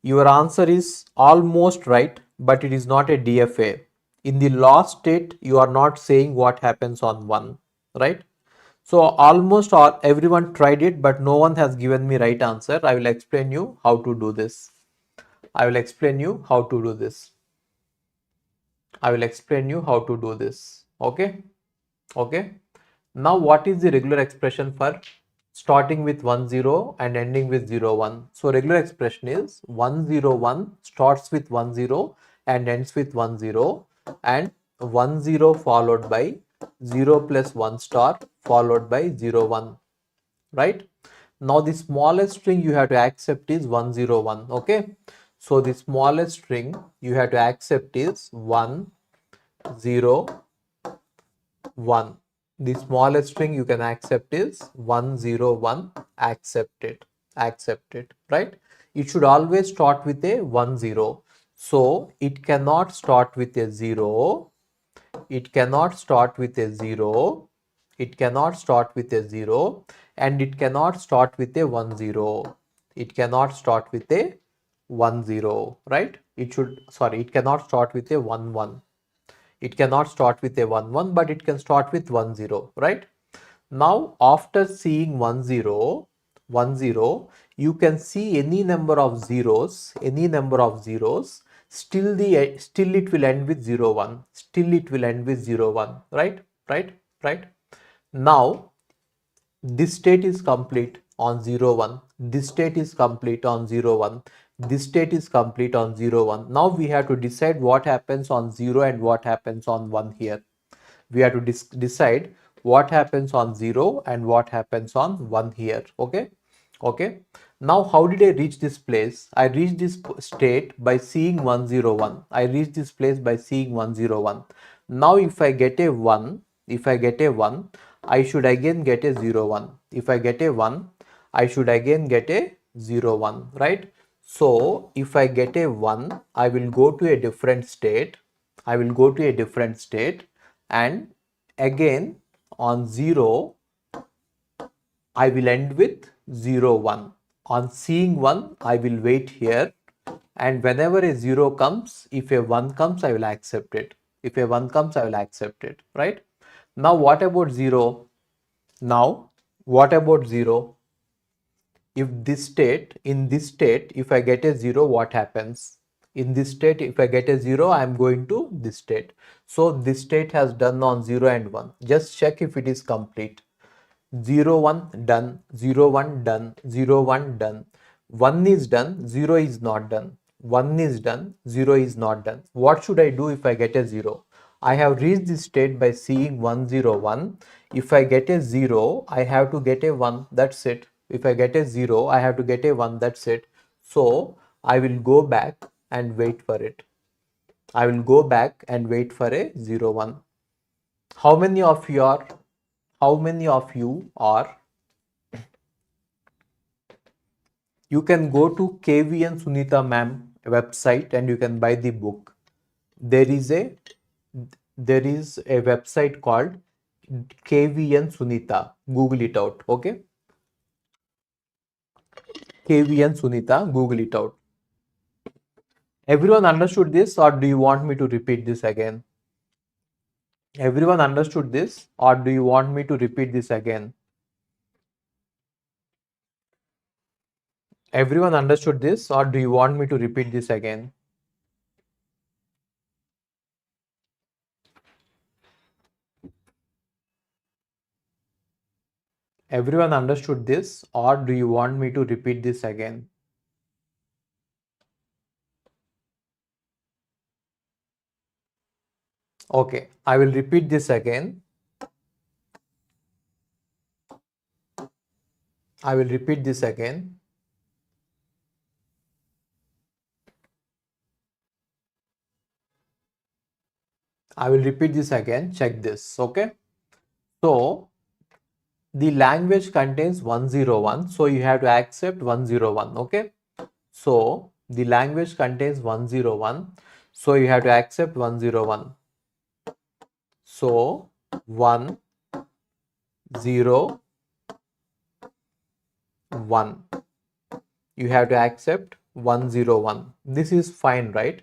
your answer is almost right, but it is not a DFA. In the last state, you are not saying what happens on 1, right? So almost all everyone tried it, but no one has given me right answer. I will explain you how to do this. I will explain you how to do this. I will explain you how to do this. Okay. Okay. Now what is the regular expression for starting with 1 0 and ending with 0 1? So regular expression is 1 0 1 starts with 1 0 and ends with 1 0, and 1 0 followed by 0 plus 1 star followed by 0 1, right? Now the smallest string you have to accept is 101. Okay, so the smallest string you have to accept is 101. The smallest string you can accept is 101. Accept it, right? It should always start with a 10, so it cannot start with a 0. It cannot start with a 0. It cannot start with a 0, and it cannot start with a 10. It cannot start with a 10, right? It cannot start with a 11. It cannot start with a 11, but it can start with 10, right? Now after seeing 10, you can see any number of zeros, still it will end with 01. Still it will end with 01, right? Right. Now this state is complete on 01. This state is complete on 01. This state is complete on 01. Now we have to decide what happens on 0 and what happens on 1 here. We have to decide what happens on 0 and what happens on 1 here. Okay. Now how did I reach this place? I reached this state by seeing 101. I reached this place by seeing 101. Now if I get a 1, I should again get a 01. If I get a 1, I should again get a 01, right? So if I get a 1, I will go to a different state. I will go to a different state, and again on 0, I will end with 0, 1. On seeing 1, I will wait here, and whenever a 0 comes, if a 1 comes, I will accept it. If a 1 comes, I will accept it, right? Now what about 0? Now what about 0? If this state, in this state, if I get a 0, what happens? In this state, if I get a 0, I am going to this state. So this state has done on 0 and 1. Just check if it is complete. 0 1 done, 0 1 done, 0 1 done, 1 is done, 0 is not done, 1 is done, 0 is not done. What should I do if I get a 0? I have reached this state by seeing 1 0 1. If I get a 0, I have to get a 1, that's it. If I get a 0, I have to get a 1, that's it. So I will go back and wait for it. I will go back and wait for a 0 1. How many of you are you can go to 𝐂𝐤𝐴𝐻 ma'am website and you can buy the book. There is a website called 𝐂𝐤𝐴𝐻. Google it out, okay? 𝐂𝐤𝐴𝐻, Google it out. Everyone understood this, or do you want me to repeat this again? Everyone understood this, or do you want me to repeat this again? Everyone understood this, or do you want me to repeat this again? Everyone understood this, or do you want me to repeat this again? Okay, I will repeat this again. I will repeat this again. I will repeat this again. Check this. Okay. So the language contains 101. So you have to accept 101. Okay. So the language contains 101. So you have to accept 101. So 1 0 1. You have to accept 101. This is fine, right?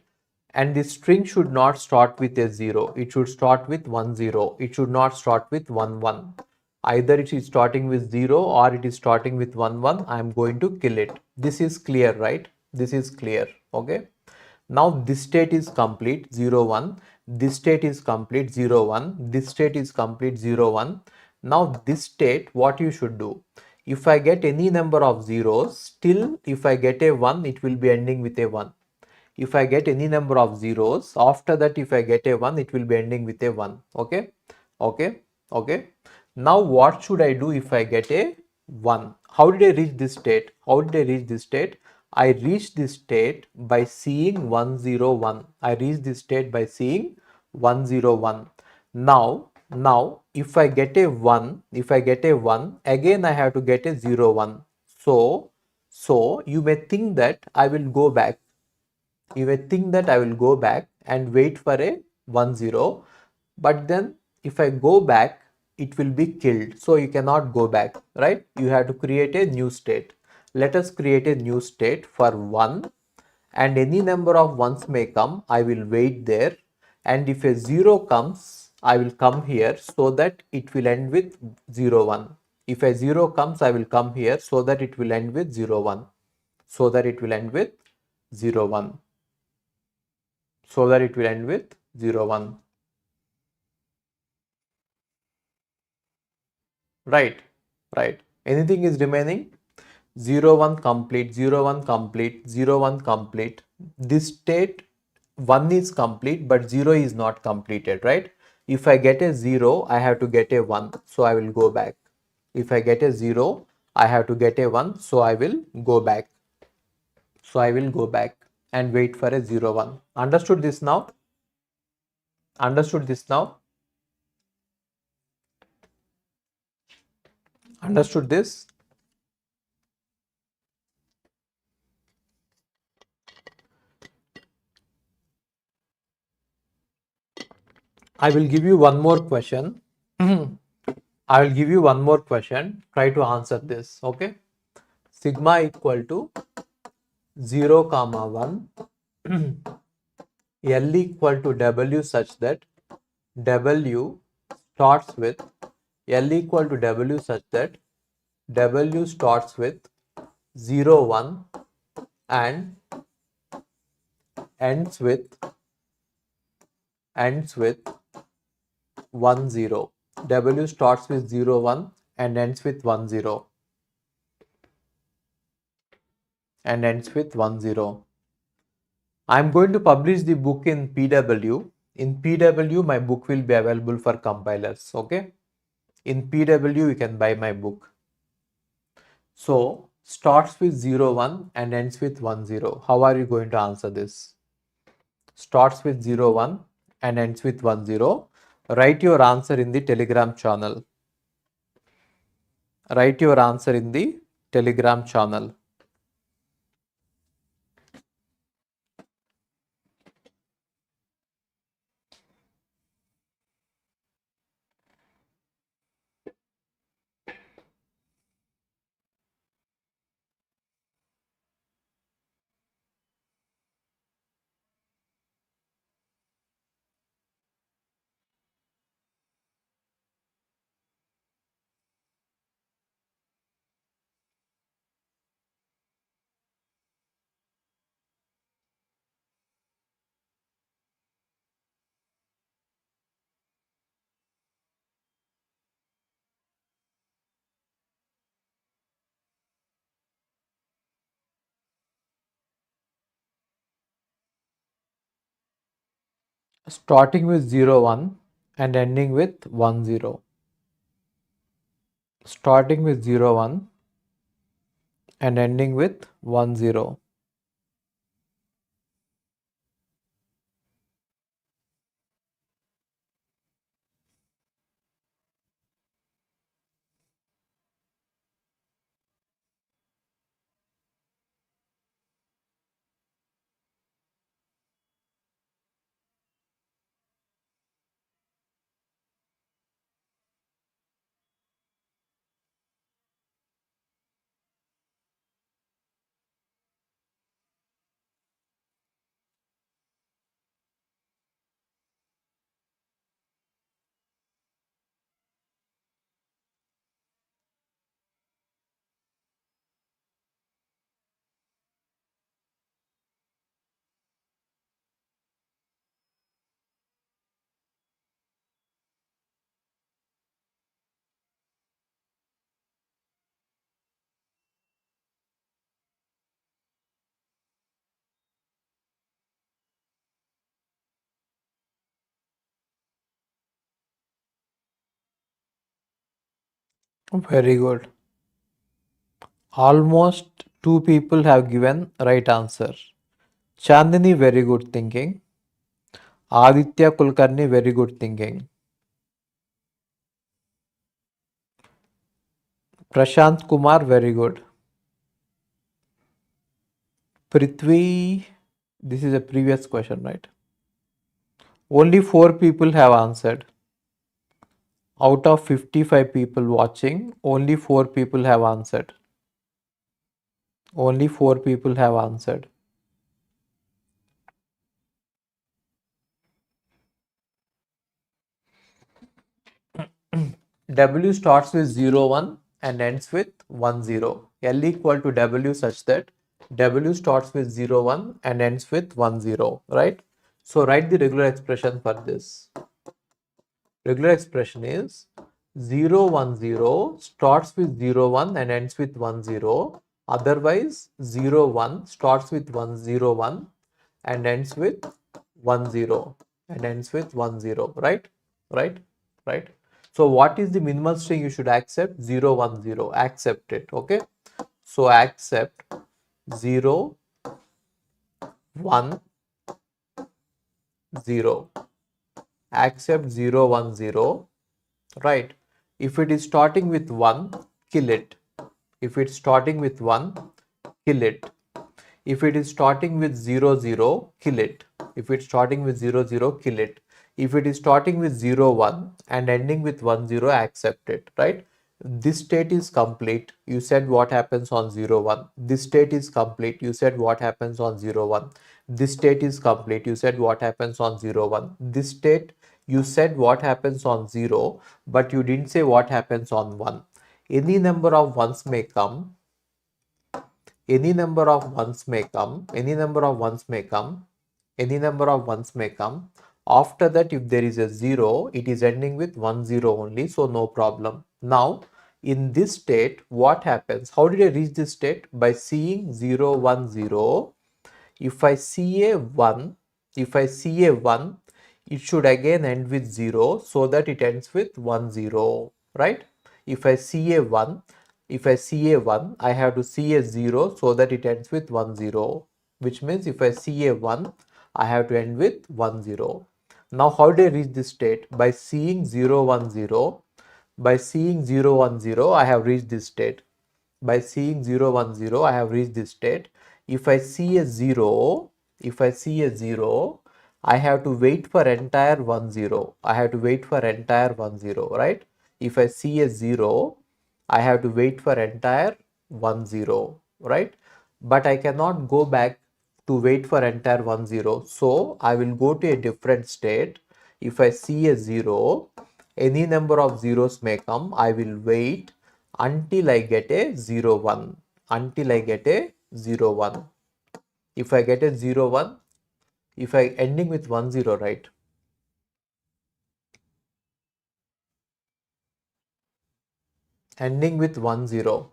And the string should not start with a 0. It should start with 10. It should not start with 11. Either it is starting with 0 or it is starting with 11. I am going to kill it. This is clear, right? This is clear. Okay. Now this state is complete 0 1. This state is complete 0 1. This state is complete 0 1. Now this state, what you should do? If I get any number of zeros, still if I get a 1, it will be ending with a 1. If I get any number of zeros, after that if I get a 1, it will be ending with a 1. Okay. Okay. Okay. Now what should I do if I get a 1? How did I reach this state? How did I reach this state? I reached this state by seeing 101. I reached this state by seeing 101. Now if I get a 1, again I have to get a 01. So you may think that I will go back. You may think that I will go back and wait for a 10, but then if I go back, it will be killed. So you cannot go back, right? You have to create a new state. Let us create a new state for 1, and any number of ones may come. I will wait there, and if a 0 comes, I will come here so that it will end with 01. If a 0 comes, I will come here so that it will end with 01. So that it will end with 01. So that it will end with 01. Right, right. Anything is remaining? 01 complete, 01 complete, 01 complete. This state 1 is complete, but 0 is not completed, right? If I get a 0, I have to get a 1, so I will go back. If I get a 0, I have to get a 1, so I will go back. So I will go back and wait for a 01. Understood this now? Understood this now? Understood this? I will give you one more question. I will give you one more question. Try to answer this. Okay. Sigma equal to 0, comma 1. L equal to W such that W starts with L equal to W such that W starts with 0, 1 and ends with 1, 0. W starts with 0, 1 and ends with 1, 0. And ends with 1, 0. I am going to publish the book in PW. In PW, my book will be available for compilers. Okay. In PW, you can buy my book. So, starts with 0, 1 and ends with 1, 0. How are you going to answer this? Starts with 0, 1 and ends with 1, 0. Write your answer in the Telegram channel. Write your answer in the Telegram channel. Starting with 0, 1 and ending with 1, 0. Starting with 0, 1 and ending with 1, 0. Very good. Almost 2 people have given right answer. Chandini, very good thinking. Aditya Kulkarni, very good thinking. Prashant Kumar, very good. Prithvi, this is a previous question, right? Only 4 people have answered. Out of 55 people watching, only 4 people have answered. Only 4 people have answered. W starts with 0, 1 and ends with 1, 0. L equal to W such that W starts with 0, 1 and ends with 1, 0. Right? So write the regular expression for this. Regular expression is 0, 1, 0 starts with 0, 1 and ends with 1, 0. Otherwise 0, 1 starts with 1, 0, 1 and ends with 1, 0 and ends with 1, 0. Right? Right? Right? So what is the minimal string you should accept? 0, 1, 0. Accept it. Okay. So accept 0, 1, 0. Accept 0, 1, 0. Right. If it is starting with 1, kill it. If it's starting with 1, kill it. If it is starting with 0, 0, kill it. If it's starting with 0, 0, kill it. If it is starting with 0, 1 and ending with 1, 0, I accept it, right? This state is complete. You said what happens on 0, 1. This state is complete. You said what happens on 0, 1. This state is complete. You said what happens on 0, 1. This state, you said what happens on 0, but you didn't say what happens on 1. Any number of ones may come. Any number of ones may come. Any number of ones may come. Any number of ones may come. After that, if there is a 0, it is ending with 1, 0 only, so no problem. Now, in this state, what happens? How did I reach this state? By seeing 0, 1, 0. If I see a 1, it should again end with 0 so that it ends with 1, 0, right? If I see a 1, I have to see a 0 so that it ends with 1, 0, which means if I see a 1, I have to end with 1, 0. Now, how do I reach this state? By seeing 0, 1, 0. By seeing 0, 1, 0, I have reached this state. By seeing 0, 1, 0, I have reached this state. If I see a 0, I have to wait for entire 1, 0. I have to wait for entire 1, 0, right? If I see a 0, I have to wait for entire 1, 0, right? But I cannot go back to wait for entire 1, 0. So I will go to a different state. If I see a 0, any number of zeros may come. I will wait until I get a 0, 1. Until I get a 0, 1. If I get a 0, 1, if I ending with 1, 0, right? Ending with 1, 0.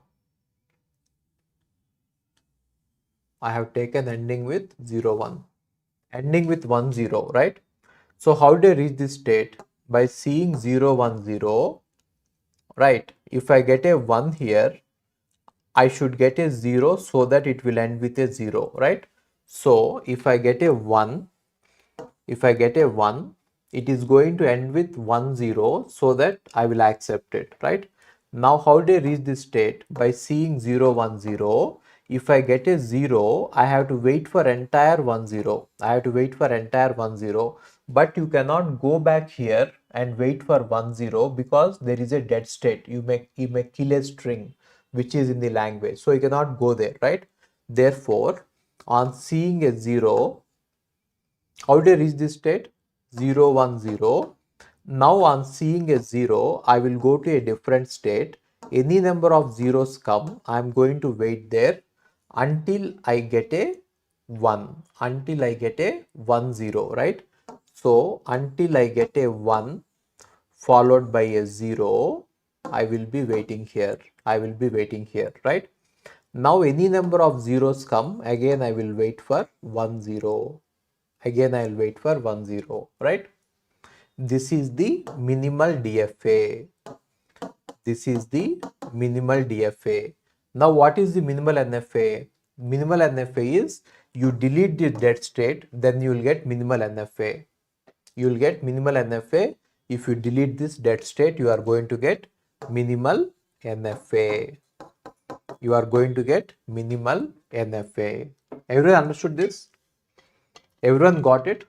I have taken ending with 0, 1. Ending with 1, 0, right? So how do I reach this state? By seeing 0, 1, 0, right? If I get a 1 here, I should get a 0 so that it will end with a 0, right? So if I get a 1, it is going to end with 1, 0 so that I will accept it, right? Now, how do I reach this state? By seeing 0, 1, 0. If I get a 0, I have to wait for entire 1, 0. I have to wait for entire 1, 0. But you cannot go back here and wait for 1, 0 because there is a dead state. You may kill a string which is in the language. So you cannot go there, right? Therefore, on seeing a 0, how do I reach this state? 0, 1, 0. Now on seeing a 0, I will go to a different state. Any number of zeros come, I am going to wait there until I get a 1. Until I get a 1, 0, right? So until I get a 1 followed by a 0, I will be waiting here. Right? Now any number of zeros come, again I will wait for 1, 0. Again I will wait for 1, 0, right? This is the minimal DFA. Now what is the minimal NFA? Minimal NFA is you delete the dead state, then you will get minimal NFA. If you delete this dead state, you are going to get minimal NFA. Everyone understood this? Everyone got it?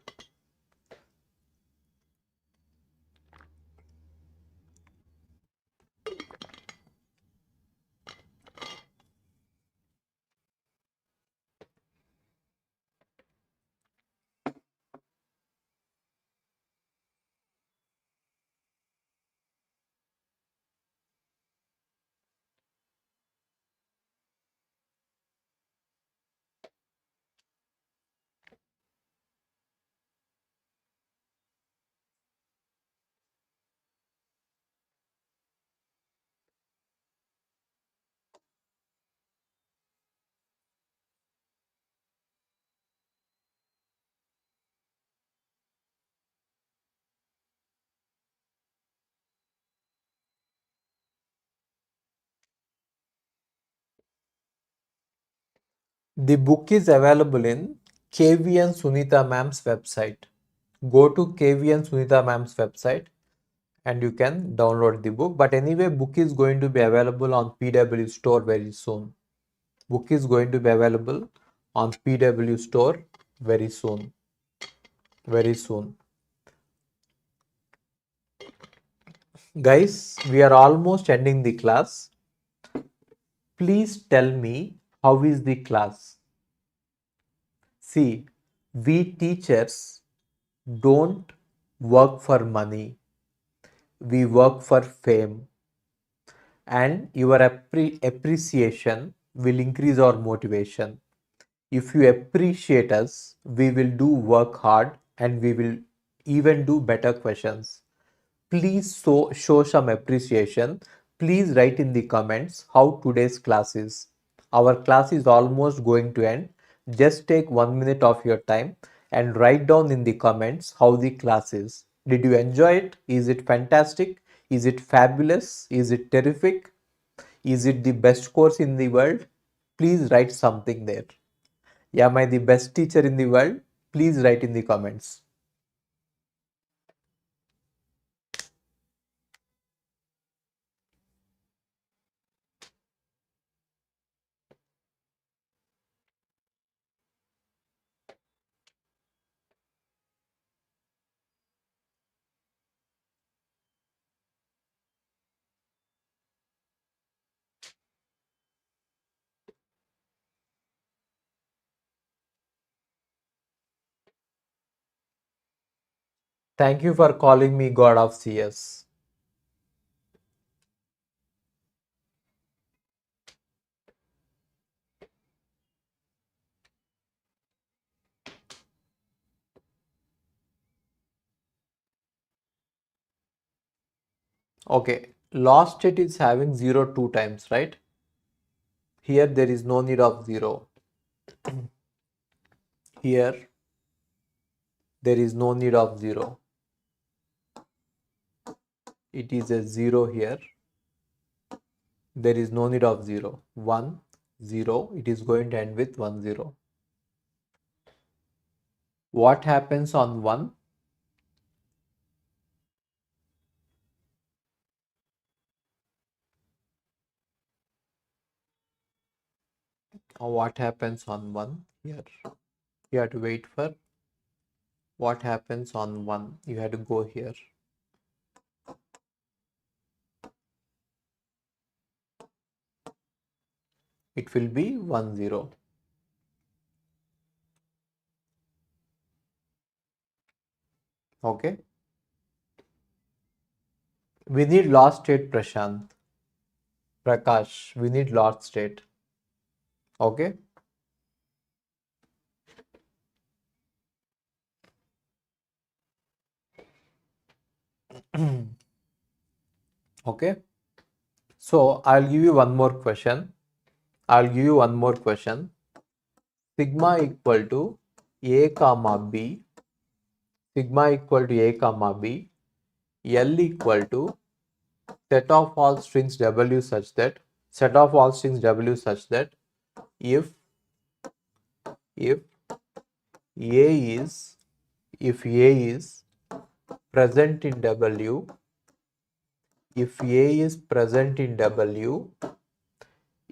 The book is available in KV and Sunita ma'am's website. Go to KV and Sunita ma'am's website and you can download the book. But anyway, book is going to be available on PW store very soon. Book is going to be available on PW store very soon. Guys, we are almost ending the class. Please tell me how is the class? See, we teachers don't work for money. We work for fame. And your appreciation will increase our motivation. If you appreciate us, we will do work hard and we will even do better questions. Please show some appreciation. Please write in the comments how today's class is. Our class is almost going to end. Just take 1 minute of your time and write down in the comments how the class is. Did you enjoy it? Is it fantastic? Is it fabulous? Is it terrific? Is it the best course in the world? Please write something there. Am I the best teacher in the world? Please write in the comments. Thank you for calling me God of CS. Okay, lost state is having 0 two times, right? Here there is no need of 0. Here there is no need of 0. It is a 0 here. There is no need of 0. 1, 0. It is going to end with 1, 0. What happens on 1? What happens on 1? Here. You have to wait for what happens on 1. You have to go here. It will be 1, 0. Okay. We need lost state, Prashant. Prakash, we need lost state. Okay. Okay. So I'll give you one more question. Sigma equal to A comma B. Sigma equal to A comma B. L equal to set of all strings W such that if if A is present in W, if A is present in W,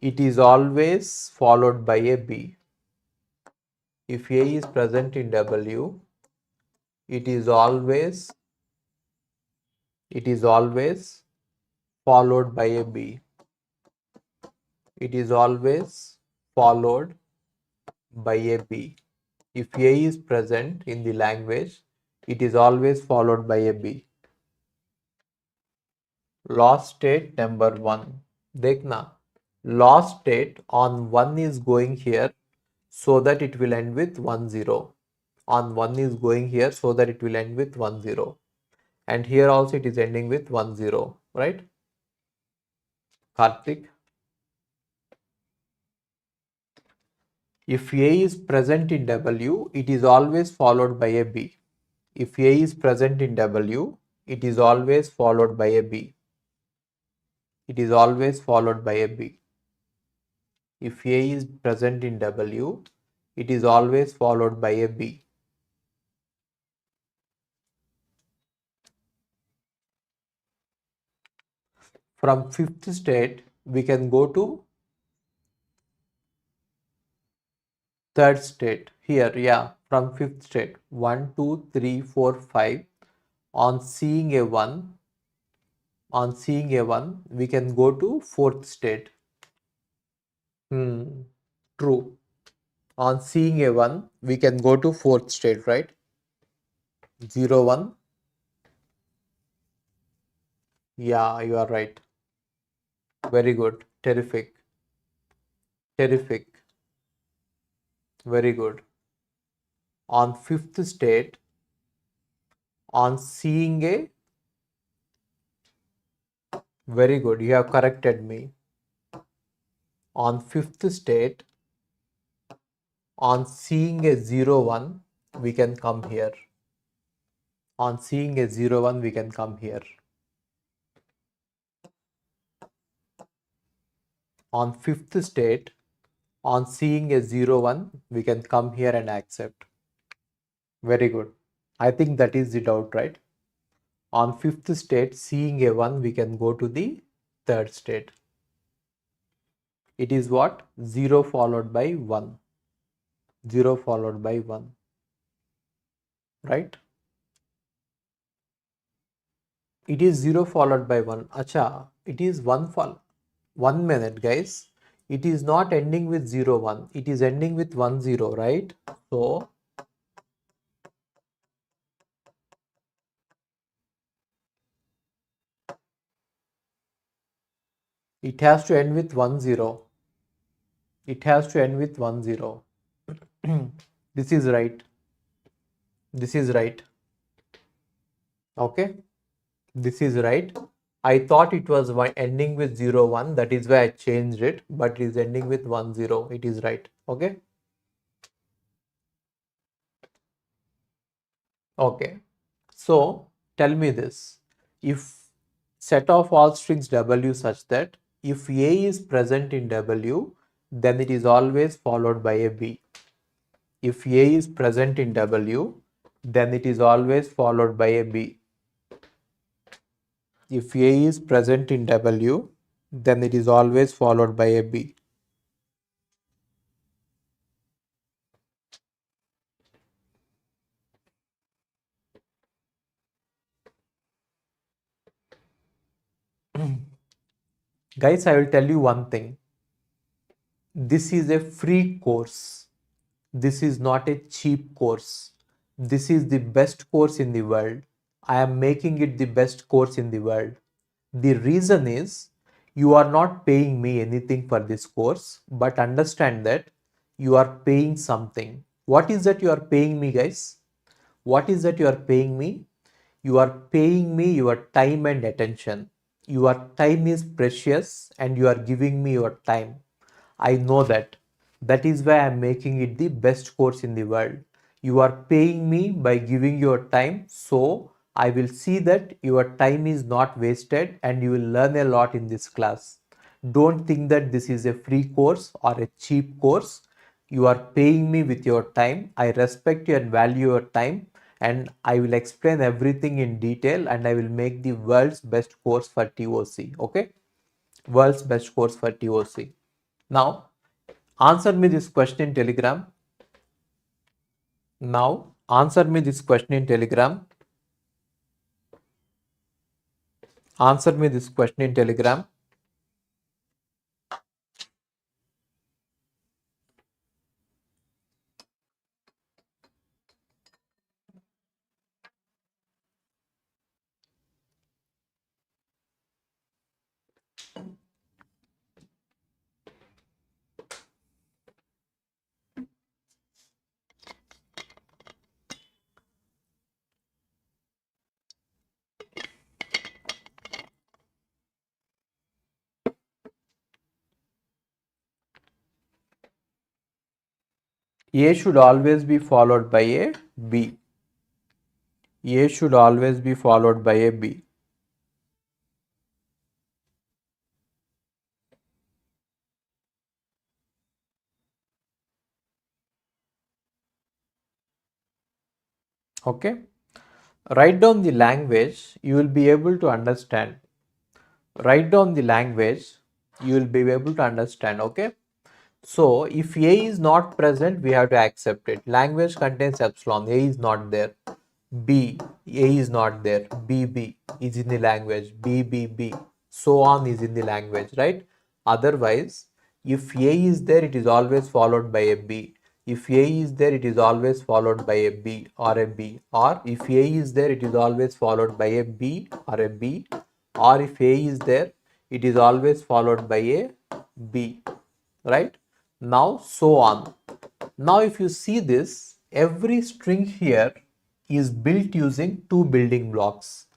it is always followed by a B. If A is present in W, it is always followed by a B. It is always followed by a B. If A is present in the language, it is always followed by a B. Lost state number 1. Dekhna, lost state on 1 is going here so that it will end with 1, 0. On 1 is going here so that it will end with 1, 0. And here also it is ending with 1, 0. Right? Karthik? If A is present in W, it is always followed by a B. If A is present in W, it is always followed by a B. It is always followed by a B. If A is present in W, it is always followed by a B. From fifth state, we can go to third state. Here, yeah, from fifth state. 1, 2, 3, 4, 5. On seeing a 1, On seeing A1, we can go to fourth state. True. On seeing A1, we can go to fourth state, right? 0, 1. Yeah, you are right. Very good. Terrific. Terrific. Very good. On fifth state, on seeing A, very good. You have corrected me. On fifth state, on seeing a 0, 1, we can come here. On seeing a 0, 1, we can come here. On fifth state, on seeing a 0, 1, we can come here and accept. Very good. I think that is the doubt, right? On fifth state, seeing a 1, we can go to the third state. It is what? 0 followed by 1. 0 followed by 1. Right? It is 0 followed by 1. Acha, it is 1 minute, guys. It is not ending with 0, 1. It is ending with 1, 0, right? So, it has to end with 1, 0. It has to end with 1, 0. This is right. This is right. Okay. This is right. I thought it was ending with 0, 1. That is why I changed it. But it is ending with 1, 0. It is right. Okay. Okay. So, tell me this. If set of all strings W such that if A is present in W, then it is always followed by a B. If A is present in W, then it is always followed by a B. If A is present in W, then it is always followed by a B. Guys, I will tell you one thing. This is a free course. This is not a cheap course. This is the best course in the world. I am making it the best course in the world. The reason is you are not paying me anything for this course, but understand that you are paying something. What is that you are paying me, guys? What is that you are paying me? You are paying me your time and attention. Your time is precious and you are giving me your time. I know that. That is why I am making it the best course in the world. You are paying me by giving your time, so I will see that your time is not wasted and you will learn a lot in this class. Don't think that this is a free course or a cheap course. You are paying me with your time. I respect you and value your time, and I will explain everything in detail, and I will make the world's best course for TOC. Okay? World's best course for TOC. Now, answer me this question in Telegram. Now, answer me this question in Telegram. Answer me this question in Telegram. A should always be followed by a B. A should always be followed by a B. Okay? Write down the language, you will be able to understand. Write down the language, you will be able to understand. Okay? So, if A is not present, we have to accept it. Language contains epsilon. A is not there. B, A is not there, B is in the language, B, so on is in the language, right? Otherwise, if A is there, it is always followed by a B. If A is there, it is always followed by a B or a B. Or if A is there, it is always followed by a B or a B. Or if A is there, it is always followed by a B, right? Now, so on. Now, if you see this, every string here is built using two building blocks.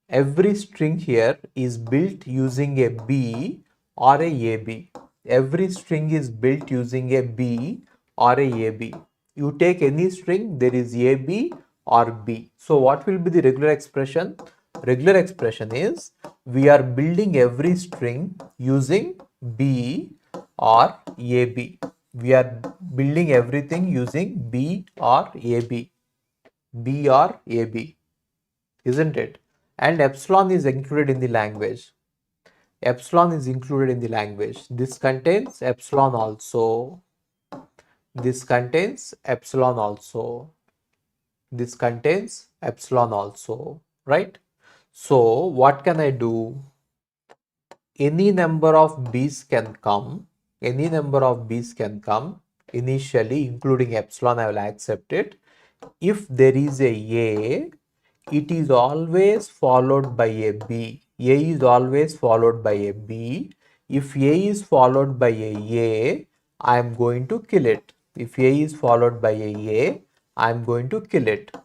Every string here is built using a B or a AB. Every string is built using a B or a AB. You take any string, there is AB or B. So what will be the regular expression? Regular expression is we are building every string using B or AB. We are building everything using B or AB. B or AB, isn't it? And epsilon is included in the language. Epsilon is included in the language. This contains epsilon also. This contains epsilon also. This contains epsilon also, right? So what can I do? Any number of b's can come. Any number of b's can come. Initially, including epsilon, I will accept it. If there is a, it is always followed by a B. A is always followed by a B. If A is followed by a, I am going to kill it. If A is followed by a, I am going to kill it,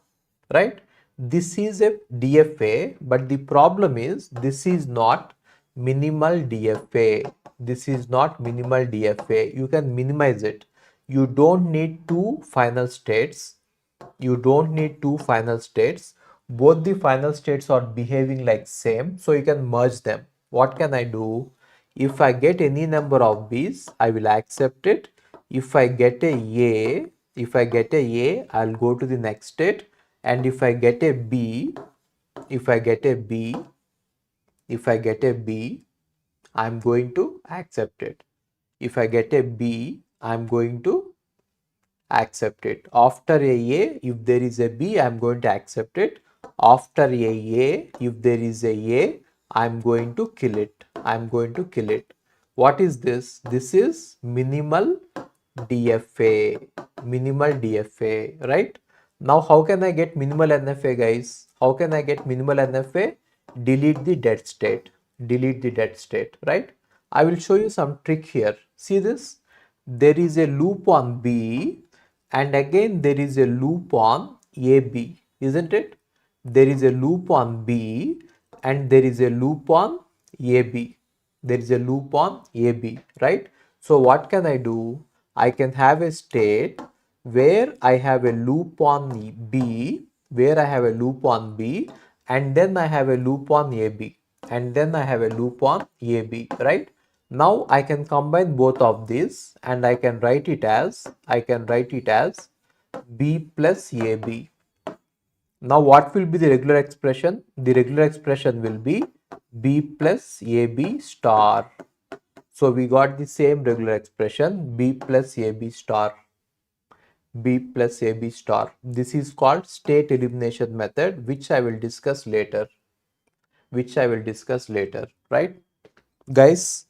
right? This is a DFA, but the problem is this is not minimal DFA. This is not minimal DFA. You can minimize it. You don't need two final states. You don't need two final states. Both the final states are behaving like same, so you can merge them. What can I do? If I get any number of b's, I will accept it. If I get a, I'll go to the next state. And if I get a b, if I get a b, I'm going to accept it. If I get a b, I'm going to accept it. After a, if there is a b, I'm going to accept it. After a, if there is a, I'm going to kill it. I'm going to kill it. What is this? This is minimal DFA. Minimal DFA, right? Now, how can I get minimal NFA, guys? How can I get minimal NFA? Delete the dead state. Delete the dead state, right? I will show you some trick here. See this? There is a loop on B, and again there is a loop on AB, isn't it? There is a loop on B and there is a loop on AB. There is a loop on AB, right? So what can I do? I can have a state where I have a loop on B, and then I have a loop on AB, and then I have a loop on AB, right? Now I can combine both of these and I can write it as B plus AB. Now what will be the regular expression? The regular expression will be B plus AB star. So we got the same regular expression, B plus AB star. B plus AB star. This is called state elimination method, which I will discuss later. Right? Guys,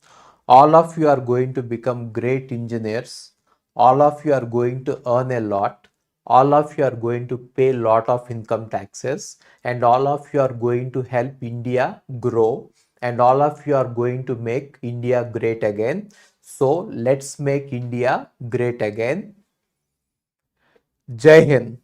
all of you are going to become great engineers. All of you are going to earn a lot. All of you are going to pay a lot of income taxes, and all of you are going to help India grow, and all of you are going to make India great again. So let's make India great again. Jai Hind.